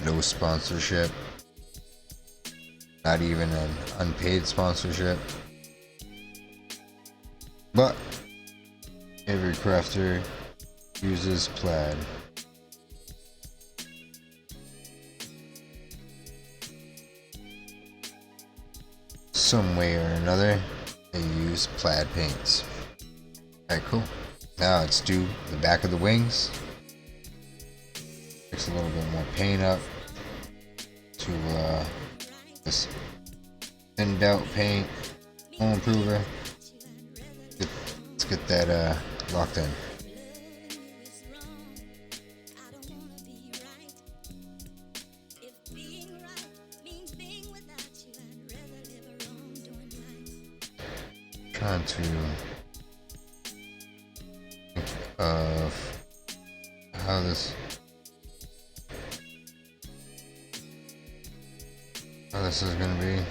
[SPEAKER 1] No sponsorship, not even an unpaid sponsorship, but every crafter uses Plaid. Some way or another, they use Plaid paints. Alright, cool. Now let's do the back of the wings. Mix a little bit more paint up to this thinned out paint, home improver. Let's get that locked in. Trying to think of how this is going to be.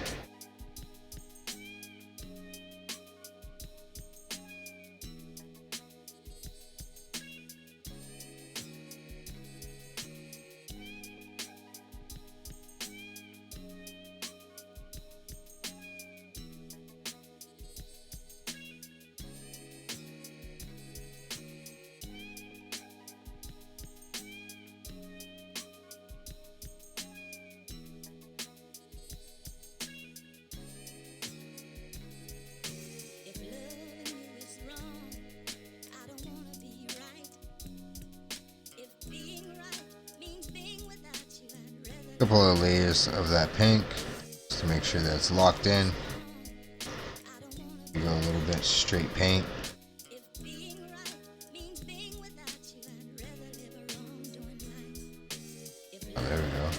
[SPEAKER 1] Couple of layers of that pink just to make sure that it's locked in. We go a little bit straight paint. Oh, there we go.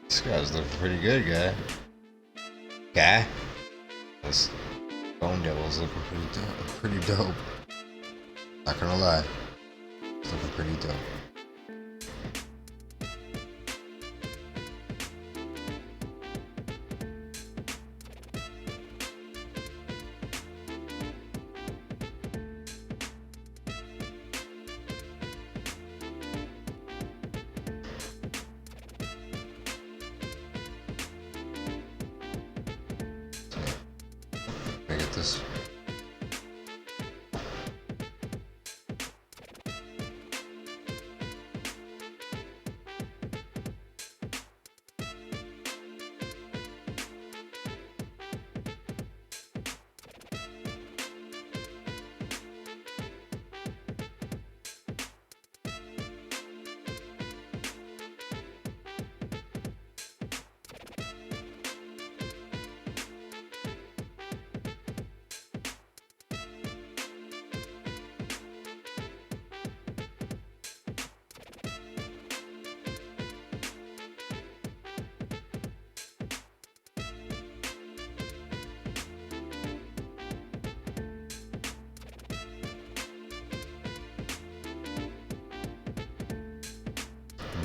[SPEAKER 1] This guy's looking pretty good, guy. Yes. Bone Devil's looking pretty dope. Not gonna lie. It's looking pretty dope. Get this.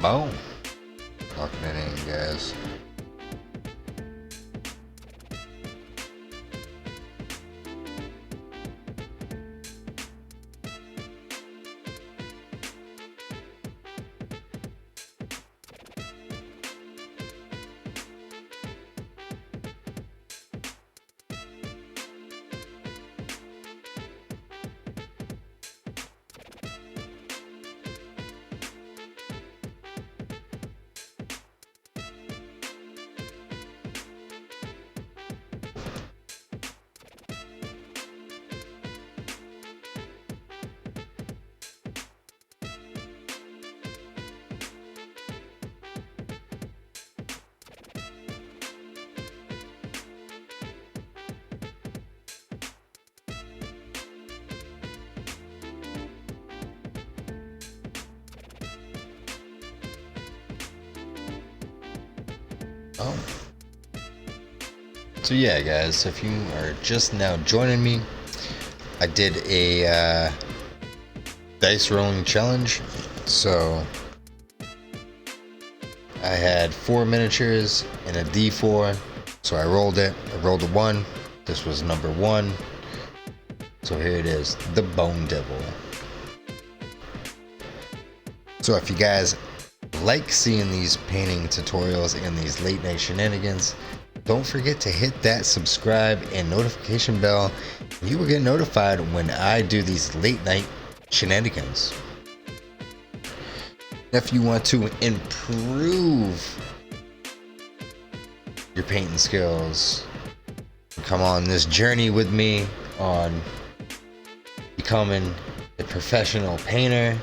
[SPEAKER 1] Boom. Locking it in, guys. Oh. So yeah, guys, if you are just now joining me, I did a dice rolling challenge. So I had 4 miniatures and a D4. So I rolled it. I rolled a 1. This was number 1. So here it is, the Bone Devil. So if you guys like seeing these painting tutorials and these late night shenanigans, don't forget to hit that subscribe and notification bell. You will get notified when I do these late night shenanigans. If you want to improve your painting skills, come on this journey with me on becoming a professional painter,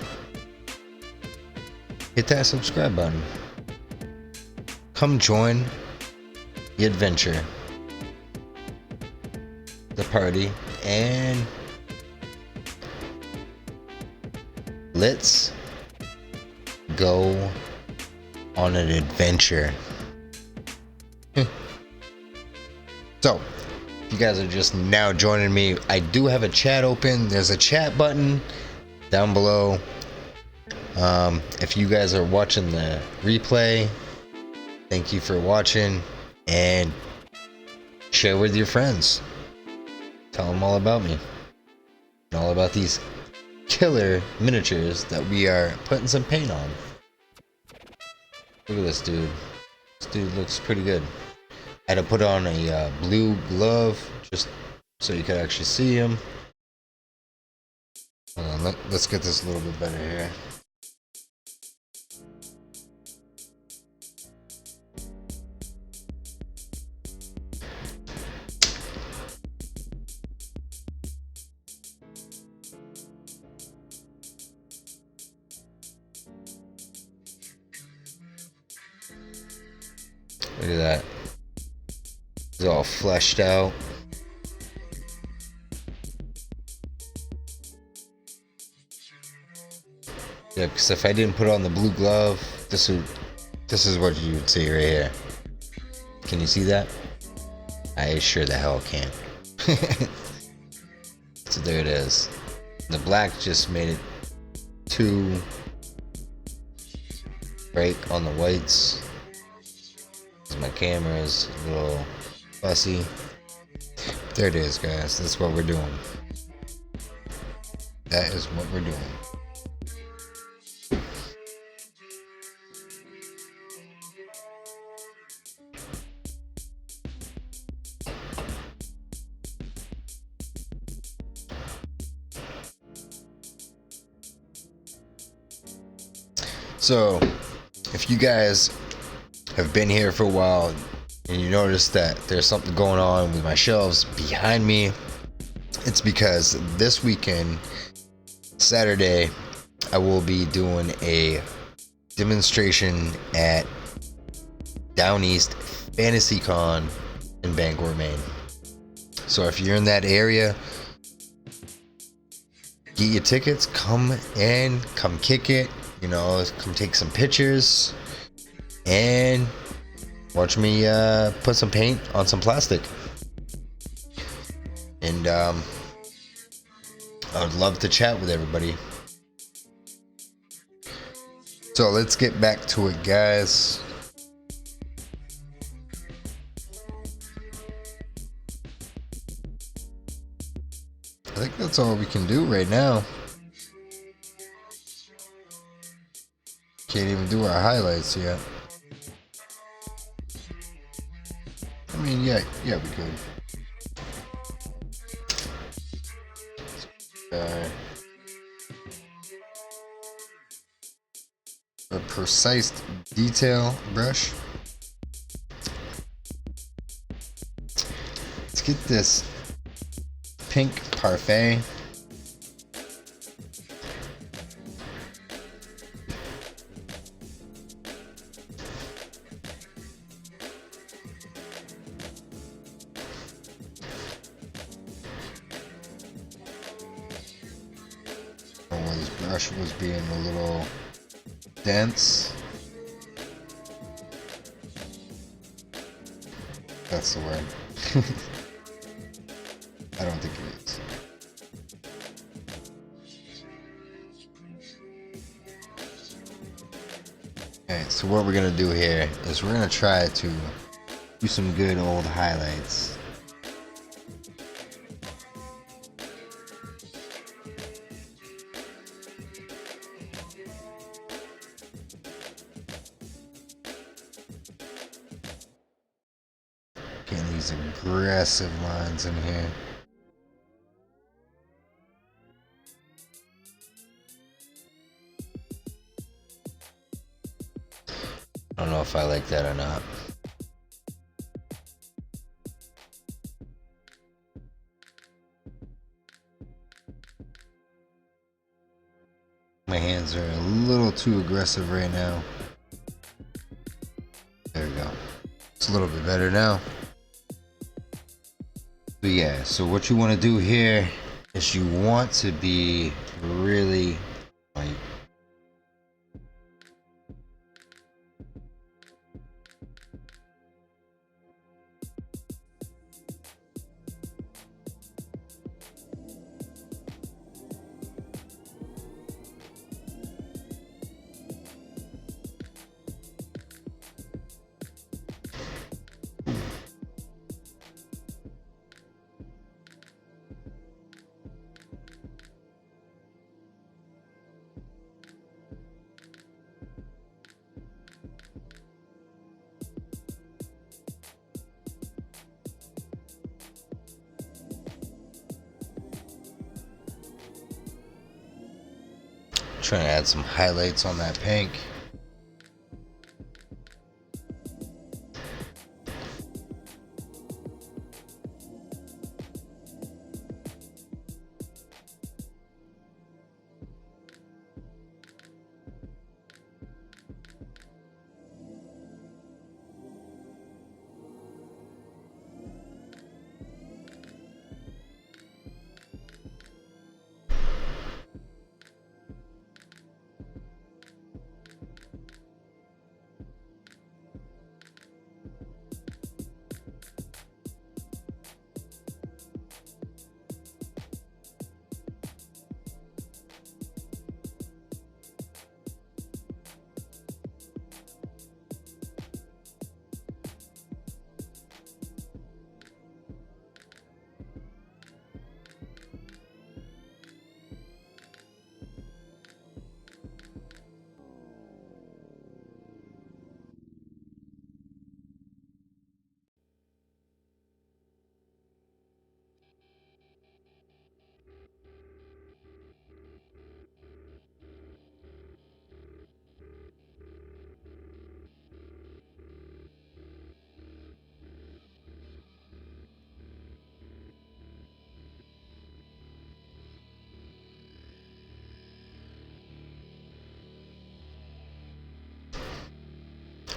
[SPEAKER 1] hit that subscribe button. Come join the adventure, the party, and let's go on an adventure. So, if you guys are just now joining me, I do have a chat open. There's a chat button down below. If you guys are watching the replay, thank you for watching, and share with your friends. Tell them all about me and all about these killer miniatures that we are putting some paint on. Look at this dude. This dude looks pretty good. I had to put on a blue glove just so you could actually see him. Hold on, let's get this a little bit better here. Look at that. It's all fleshed out. Yeah, because if I didn't put on the blue glove, this is what you would see right here. Can you see that? I sure the hell can. So there it is. The black just made it too bright on the whites. My camera is a little fussy. There it is, guys. That's what we're doing. That is what we're doing. So, if you guys have been here for a while and you notice that there's something going on with my shelves behind me, it's because this weekend, Saturday, I will be doing a demonstration at Down East Fantasy Con in Bangor, Maine. So if you're in that area, get your tickets, come kick it, come take some pictures and watch me put some paint on some plastic. And I would love to chat with everybody. So let's get back to it, guys. I think that's all we can do right now. Can't even do our highlights yet. I mean, yeah, we could. A precise detail brush. Let's get this pink parfait. This brush was being a little dense. That's the word. I don't think it is. Alright, so what we're gonna do here is we're gonna try to do some good old highlights. Getting these aggressive lines in here. I don't know if I like that or not. My hands are a little too aggressive right now. There we go. It's a little bit better now. But yeah, so what you want to do here is you want to be really like trying to add some highlights on that pink.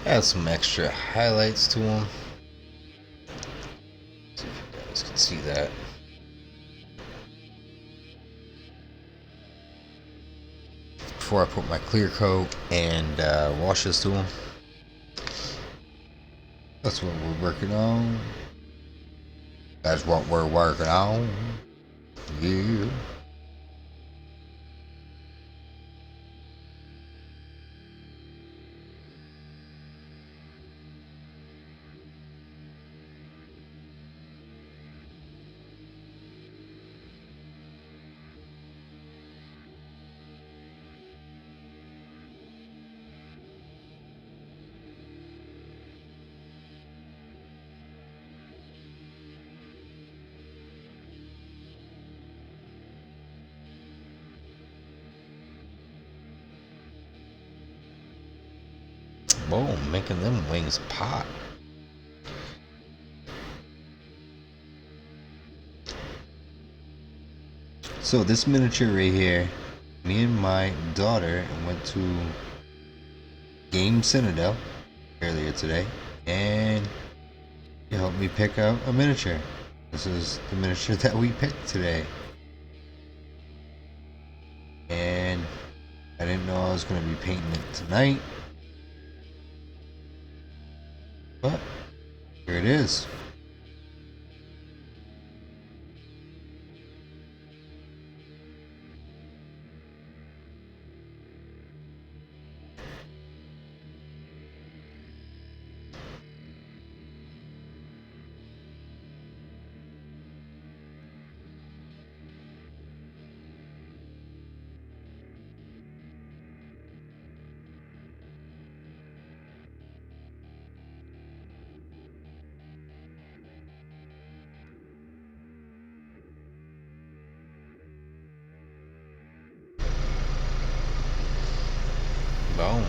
[SPEAKER 1] Add some extra highlights to them. See if you guys can see that. Before I put my clear coat and washes to them. That's what we're working on. That's what we're working on. Yeah. Boom, making them wings pop. So this miniature right here, me and my daughter went to Game Citadel earlier today, and he helped me pick out a miniature. This is the miniature that we picked today. And I didn't know I was going to be painting it tonight. But here it is. Boom.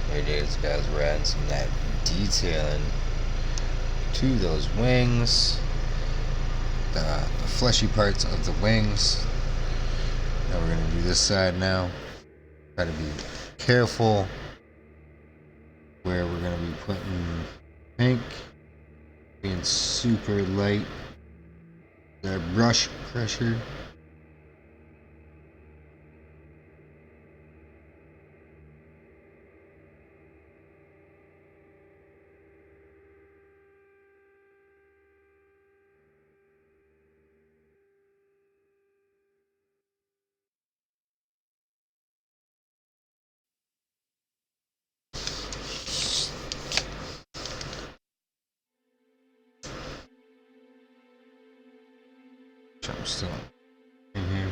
[SPEAKER 1] There it is, guys. We're adding some of that detailing to those wings, the fleshy parts of the wings. Now we're gonna do this side now. Try to be careful where we're gonna be putting pink, being super light. That brush pressure. I'm still in here.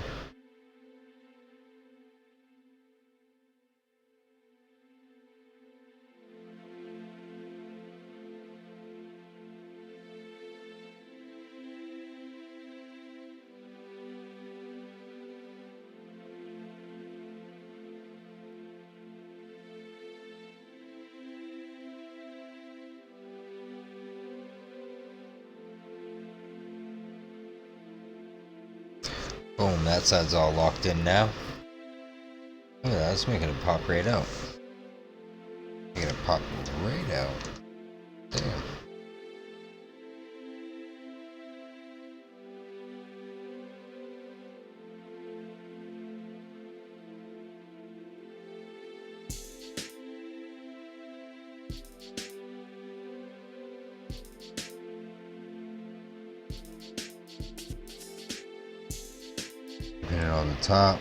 [SPEAKER 1] Boom, that side's all locked in now. Look at that, it's making it pop right out. Making it pop right out. Damn. Pin it on the top.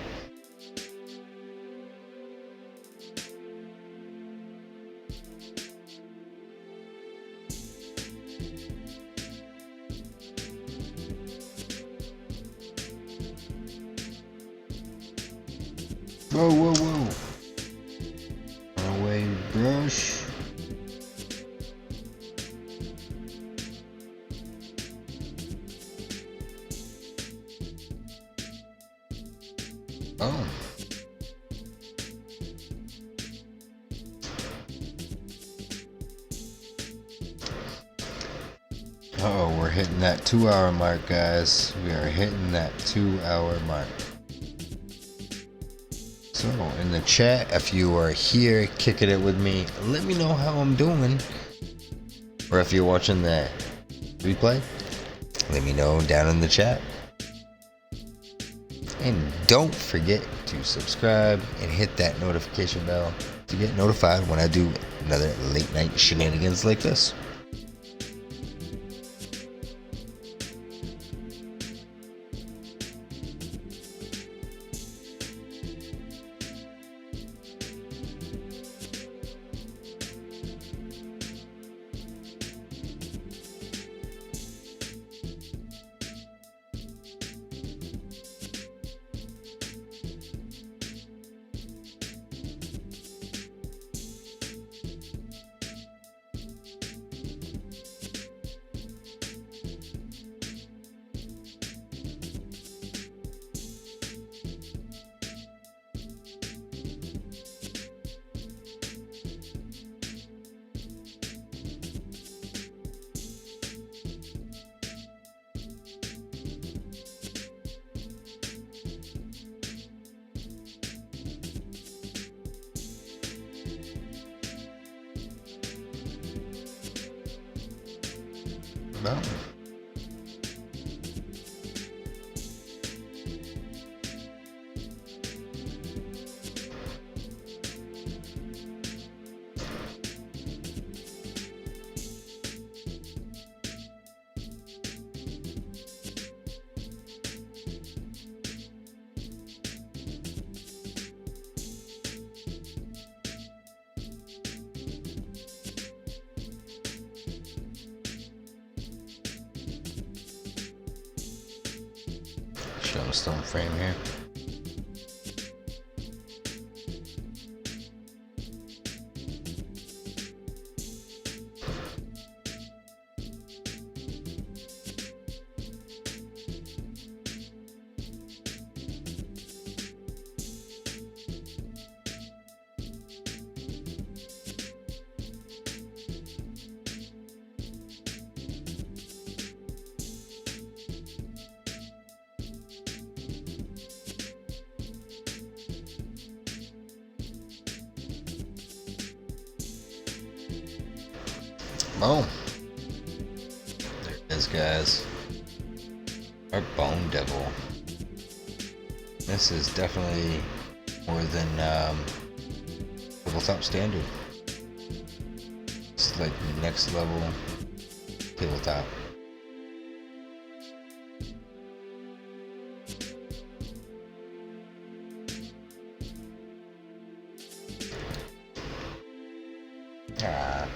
[SPEAKER 1] Whoa, whoa, whoa. Runaway brush. Oh. Oh, we're hitting that 2-hour mark, guys. We are hitting that 2-hour mark. So So in the chat, if you are here kicking it with me, let me know how I'm doing. Or if you're watching the replay, let me know down in the chat. And don't forget to subscribe and hit that notification bell to get notified when I do another late night shenanigans like this. Well, stone frame here. Boom. There it is, guys. Our bone devil. This is definitely more than tabletop standard. It's like next level tabletop. Ah.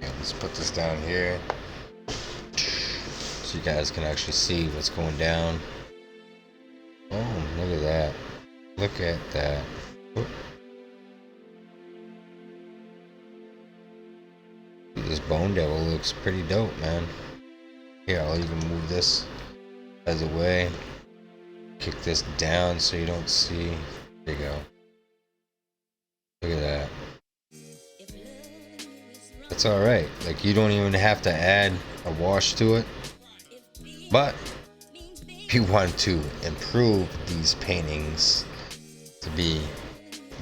[SPEAKER 1] Let's put this down here so you guys can actually see what's going down. Oh, look at that. Look at that. Oop. This bone devil looks pretty dope, man. Here, I'll even move this as a way. Kick this down so you don't see. There you go. Look at that. It's alright. Like, you don't even have to add a wash to it. But if you want to improve these paintings to be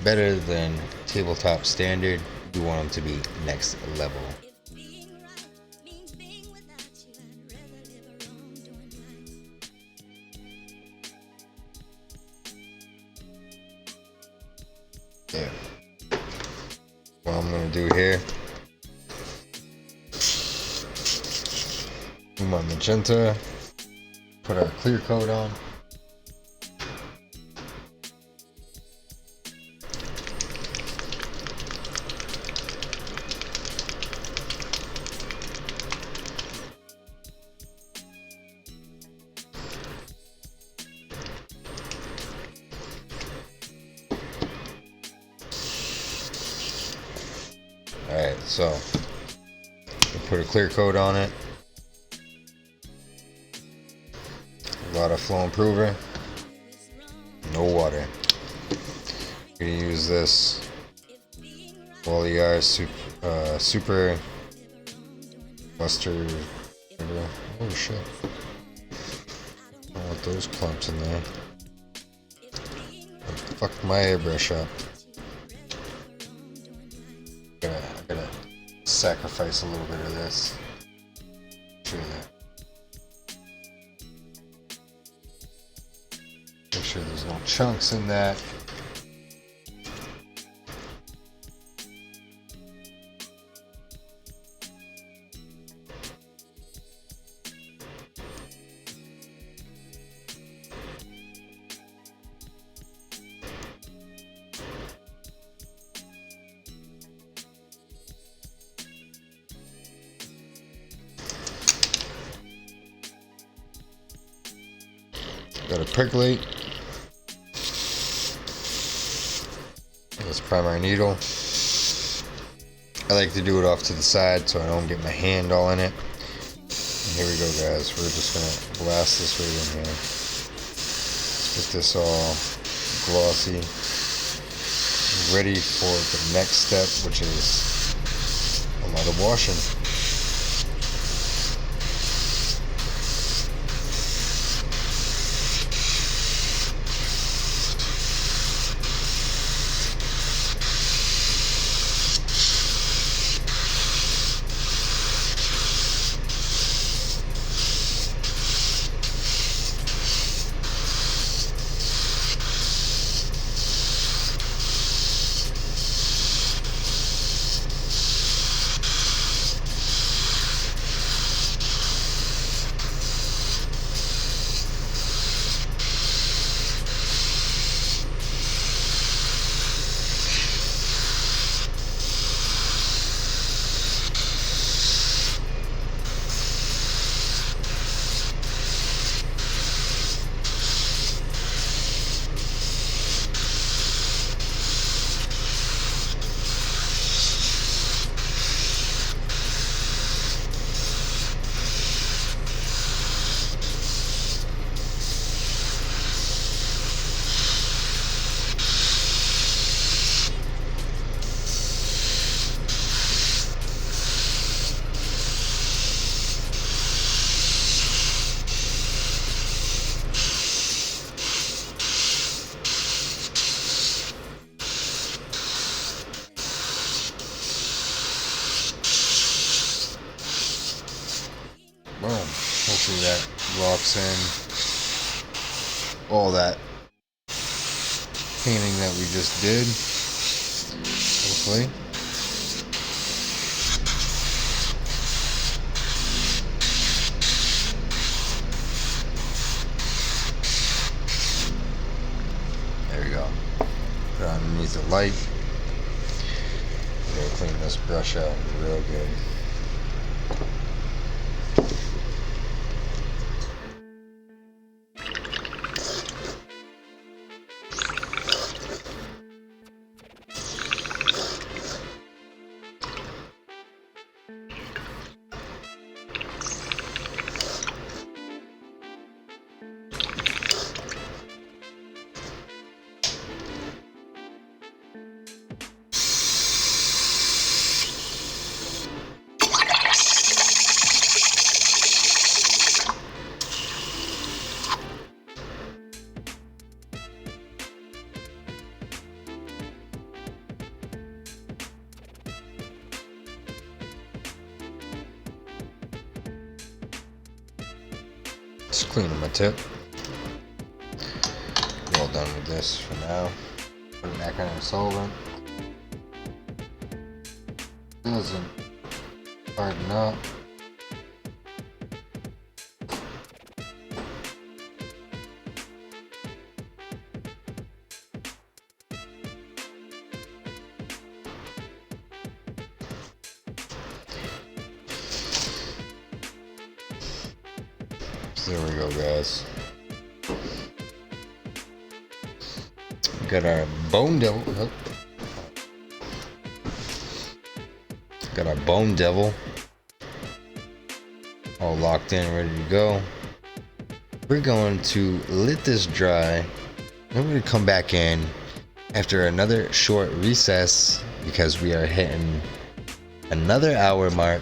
[SPEAKER 1] better than tabletop standard, you want them to be next level. There. What I'm gonna do here, move my magenta, put our clear coat on. Alright, so put a clear coat on it. A lot of flow improver. No water. You're gonna use this Wally super Buster. Oh shit. I don't want those clumps in there. Fuck my airbrush up. I gotta sacrifice a little bit of this. Sure that. Make sure there's no chunks in that. Gotta percolate. This primary needle. I like to do it off to the side so I don't get my hand all in it. And here we go, guys. We're just gonna blast this right in here. Let's get this all glossy. Ready for the next step, which is a lot of washing. Boom. Hopefully that locks in all that painting that we just did. Hopefully. There we go. Put it underneath the light. We're gonna clean this brush out real good. Just cleaning my tip. We're all done with this for now. Put it back on the solvent. Doesn't harden up. There we go, guys. Got our bone devil. Oh. Got our bone devil all locked in, ready to go. We're going to let this dry. Then we're going to come back in after another short recess because we are hitting another hour mark.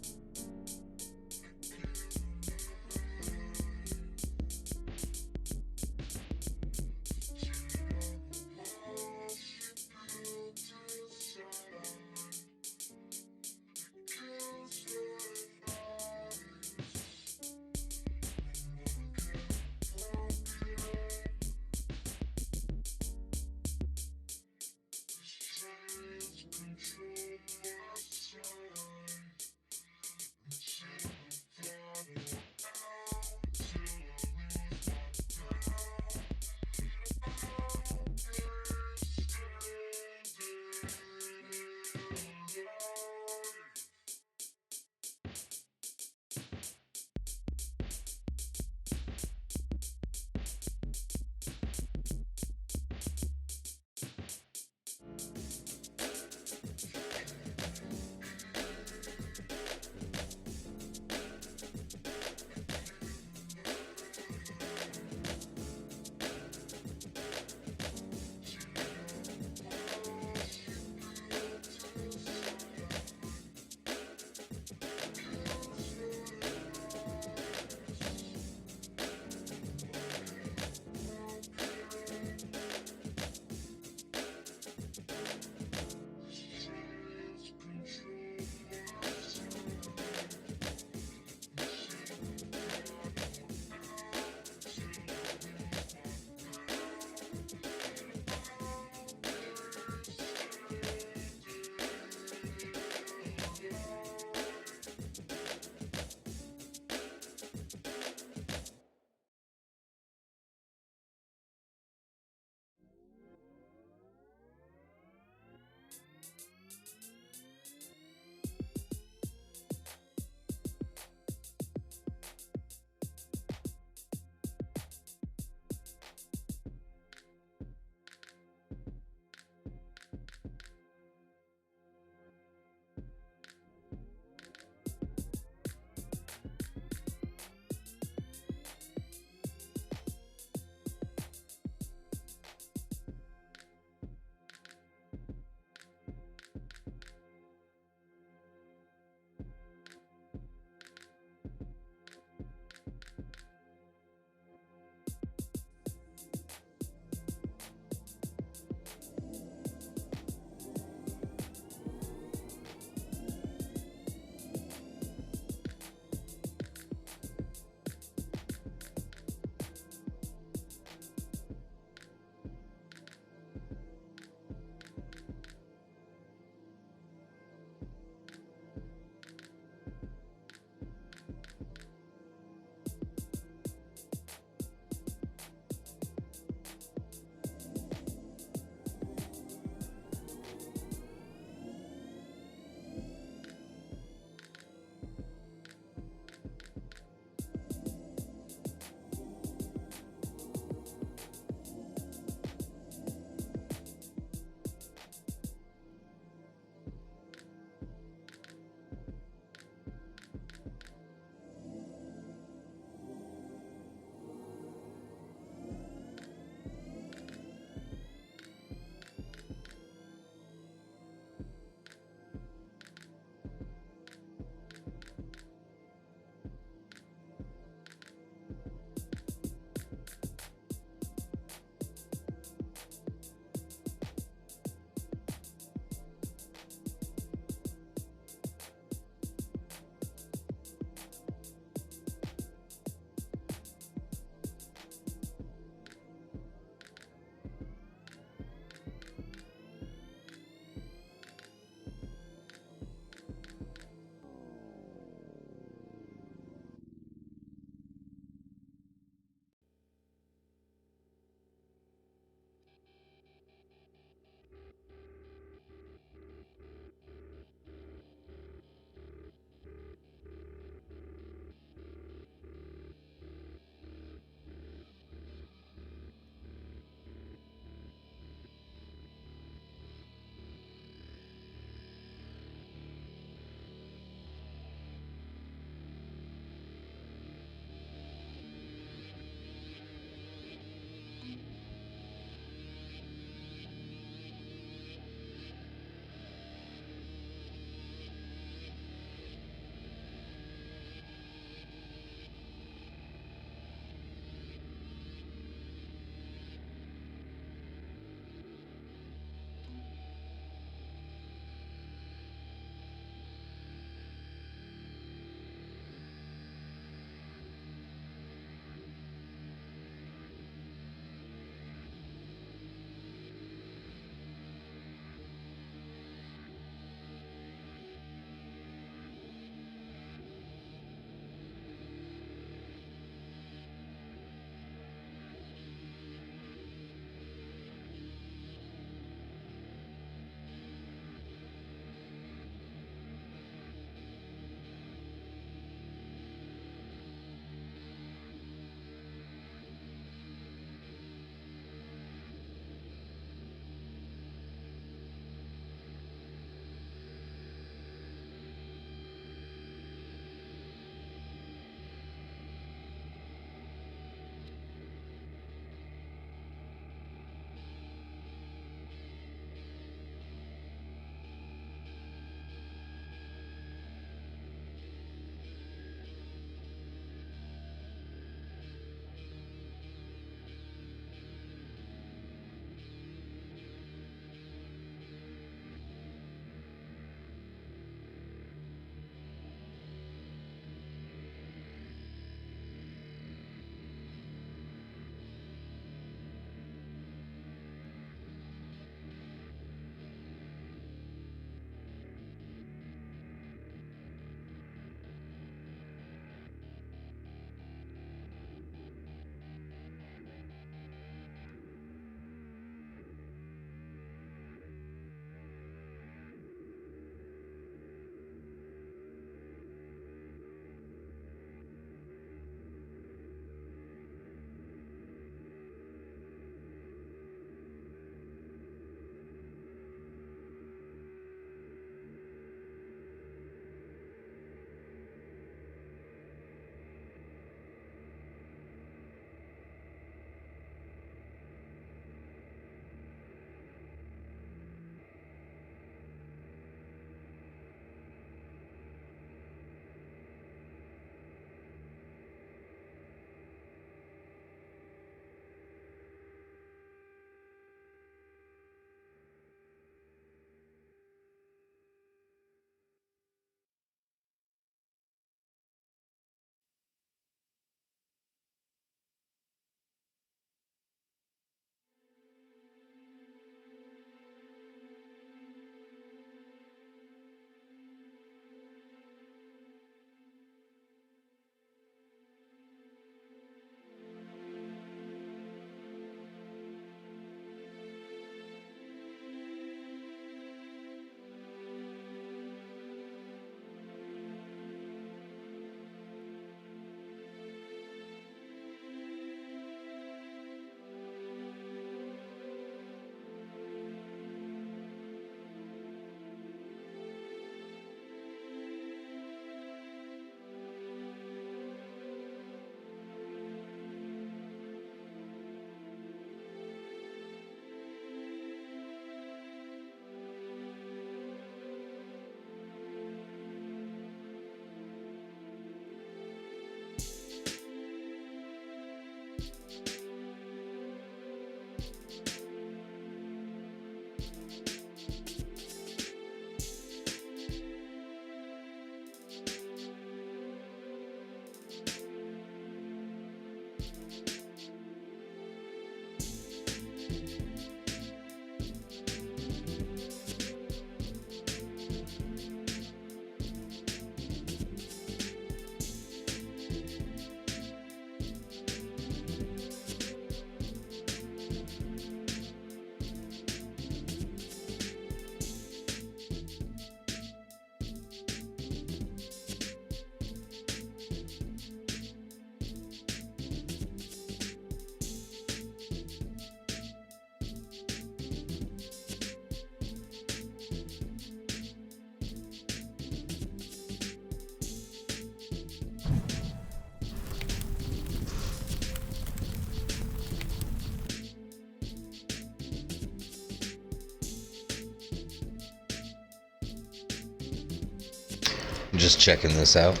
[SPEAKER 1] just checking this out.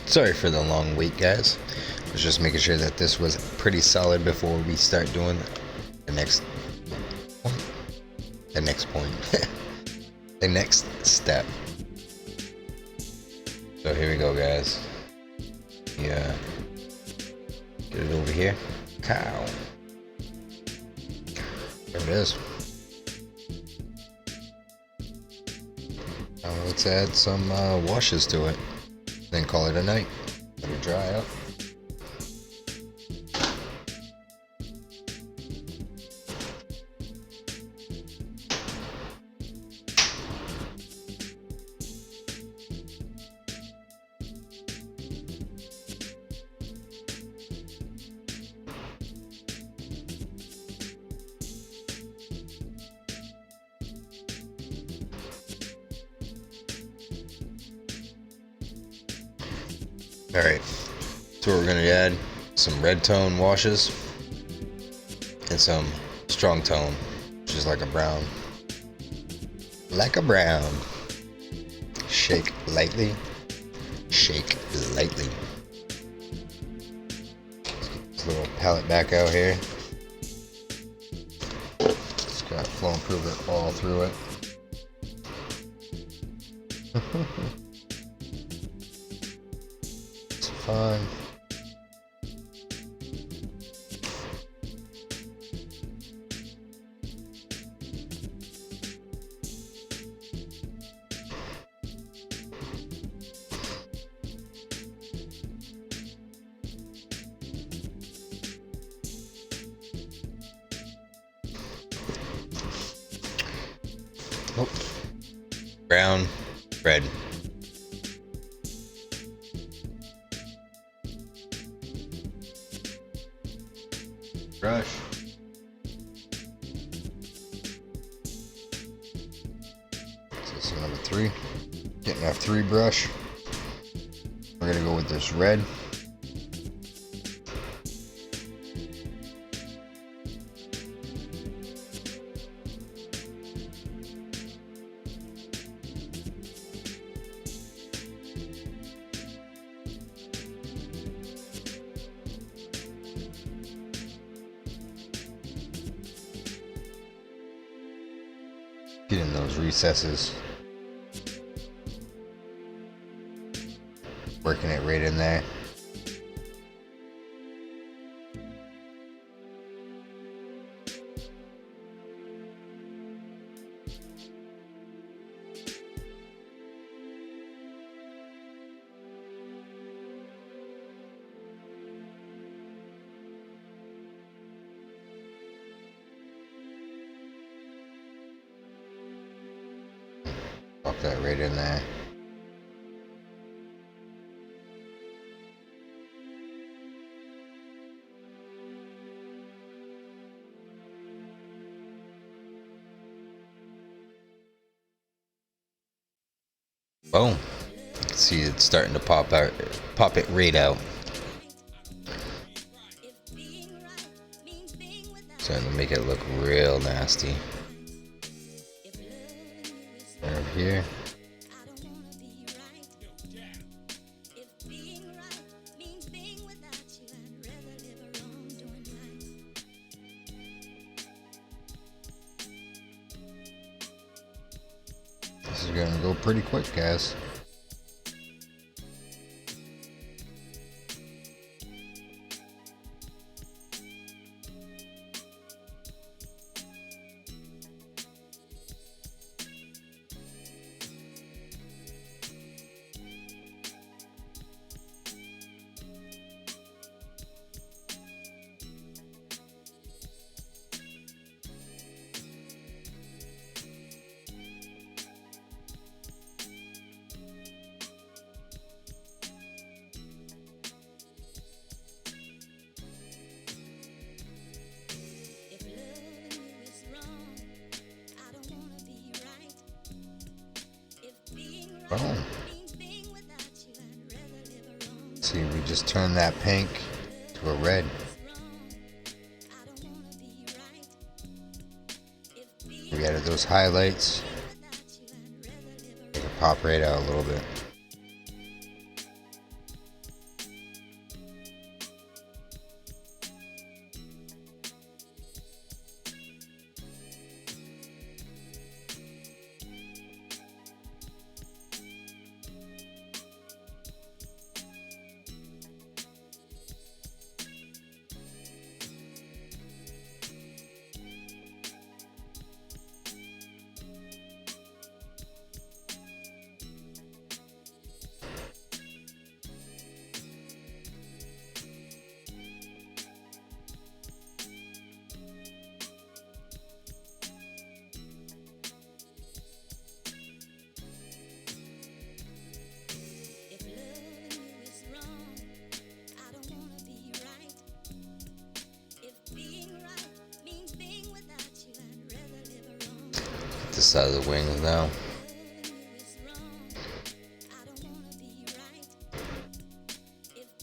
[SPEAKER 1] Sorry for the long wait, guys. I was just making sure that this was pretty solid before we start doing the next point. The next point. The next step. So here we go, guys. Yeah. Get it over here. Cow. There it is. Now let's add some washes to it. Then call it a night. Let it dry up. Alright, so we're going to add some red tone washes and some strong tone, which is like a brown. Like a brown. Shake lightly. Shake lightly. Let's get this little palette back out here. It's got flow improvement all through it. Fun. Oh. Brown, red. Brush. So this is number 3. Getting our 3 brush. We're gonna go with this red. Get in those recesses. Working it right in there. Pop that right in there. Boom. You can see it's starting to pop out, pop it right out. Starting to make it look real nasty. Over here. This is gonna go pretty quick, guys. Boom. See, we just turned that pink to a red. We added those highlights. Make it pop right out a little bit. side of the wings now.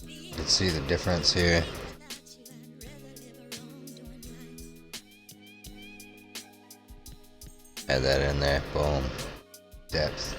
[SPEAKER 1] You can see the difference here. Add that in there, boom, depth.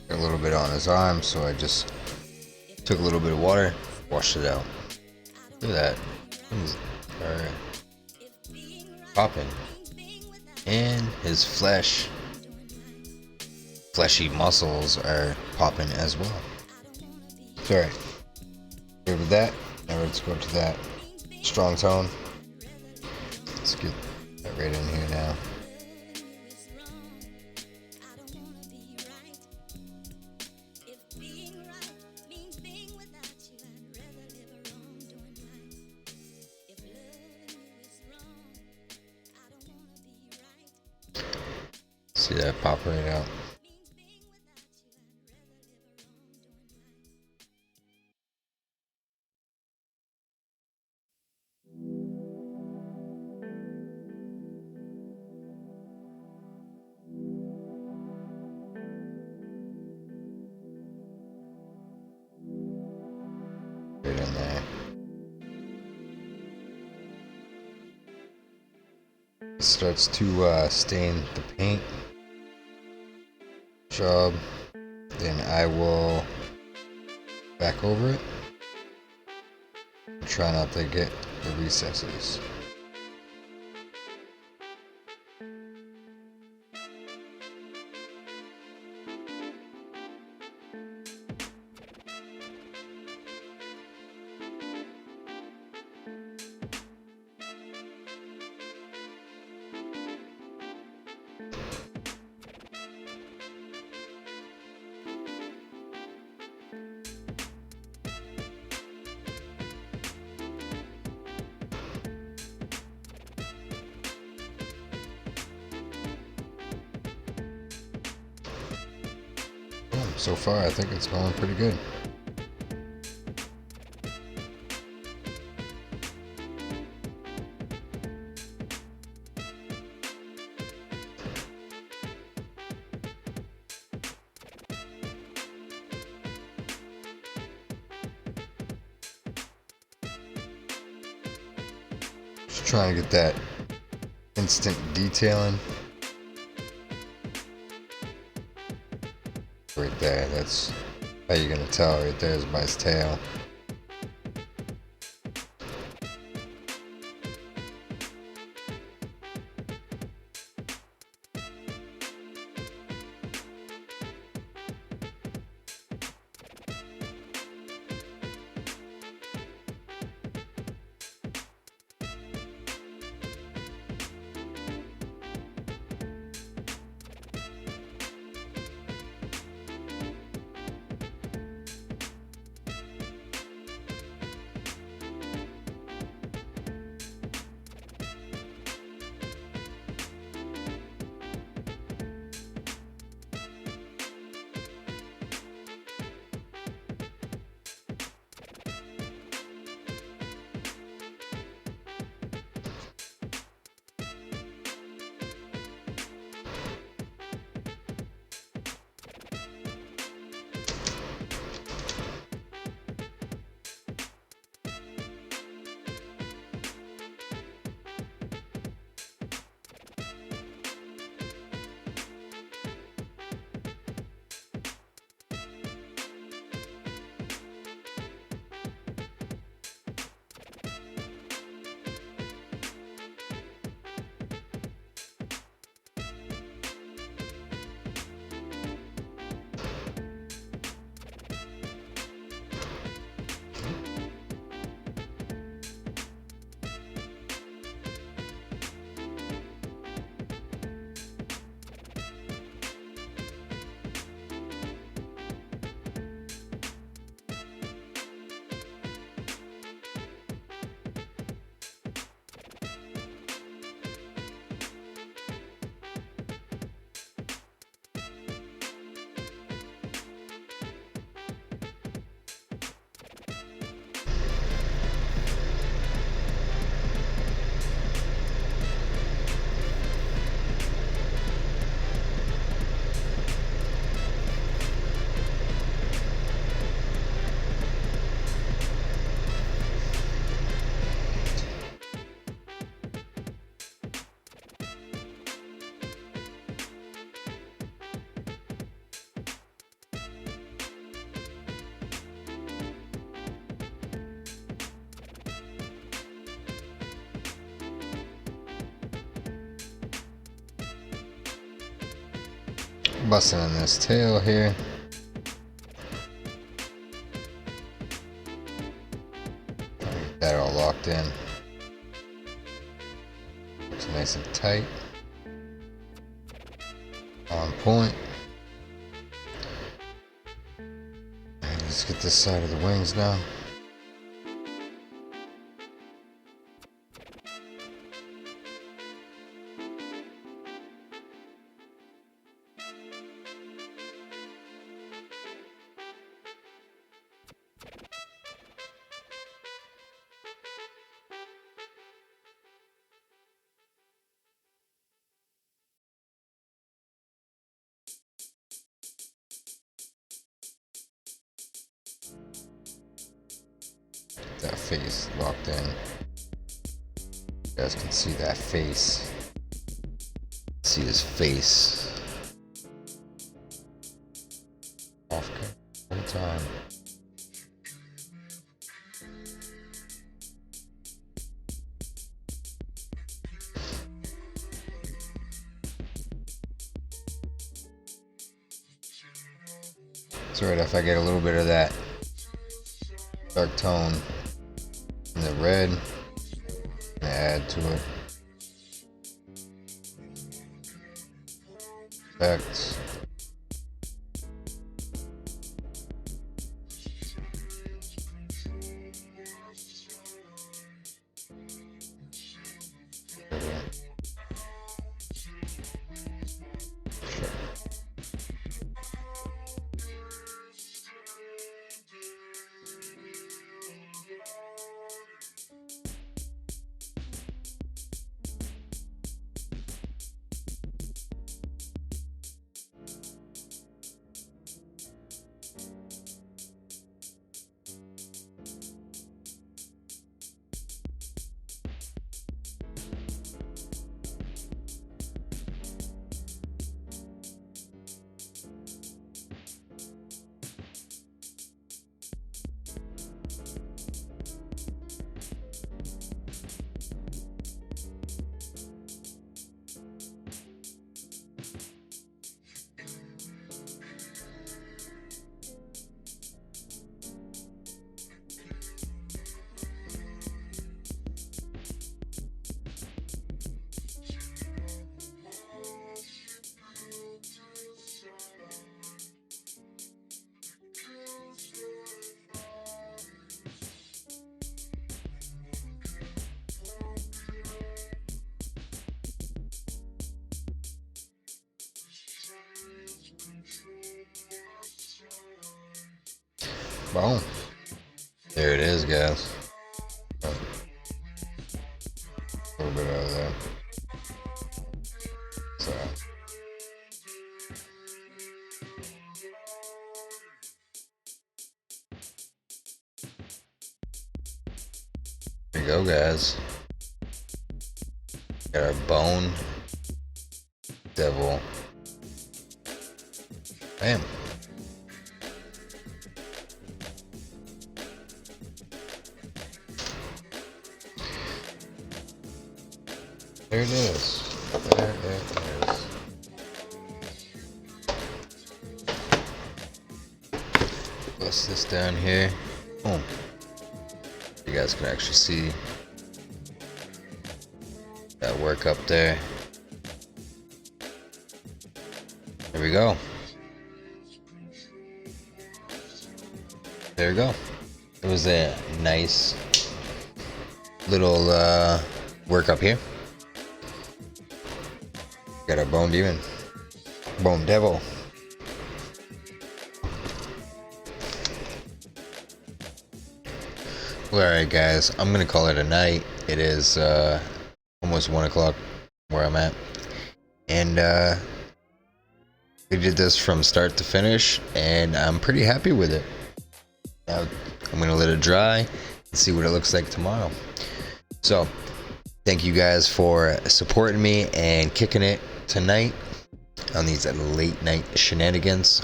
[SPEAKER 1] A little bit on his arm, so I just took a little bit of water, washed it out. Look at that. Things are popping. And his fleshy muscles are popping as well. Sorry. Good with that. Now let's go to that strong tone. Let's get that right in here now. See that pop right out. Right in there. It starts to stain the paint job, then I will back over it. Try not to get the recesses. So far, I think it's going pretty good. Just trying to get that instant detailing. Right there, that's how you're gonna tell right there is by his tail. Busting in this tail here. Get that all locked in. Looks nice and tight. On point. And let's get this side of the wings now. That face locked in. You guys can see that face. See his face. Off all the time. It's alright if I get a little bit of that dark tone in the red and add to it. Effects. Boom. There it is, guys. A little bit out of there. So. There you go, guys. Got our bone devil. Bam. There it is. There it is. Place this down here. Boom. You guys can actually see that work up there. There we go. There we go. It was a nice little work up here. Got our bone demon, bone devil. Well, alright guys, I'm gonna call it a night. It is almost 1 o'clock where I'm at, and we did this from start to finish, and I'm pretty happy with it. Now I'm gonna let it dry and see what it looks like tomorrow. So thank you guys for supporting me and kicking it tonight on these late night shenanigans.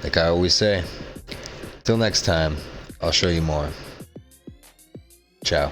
[SPEAKER 1] Like I always say, till next time, I'll show you more. Ciao.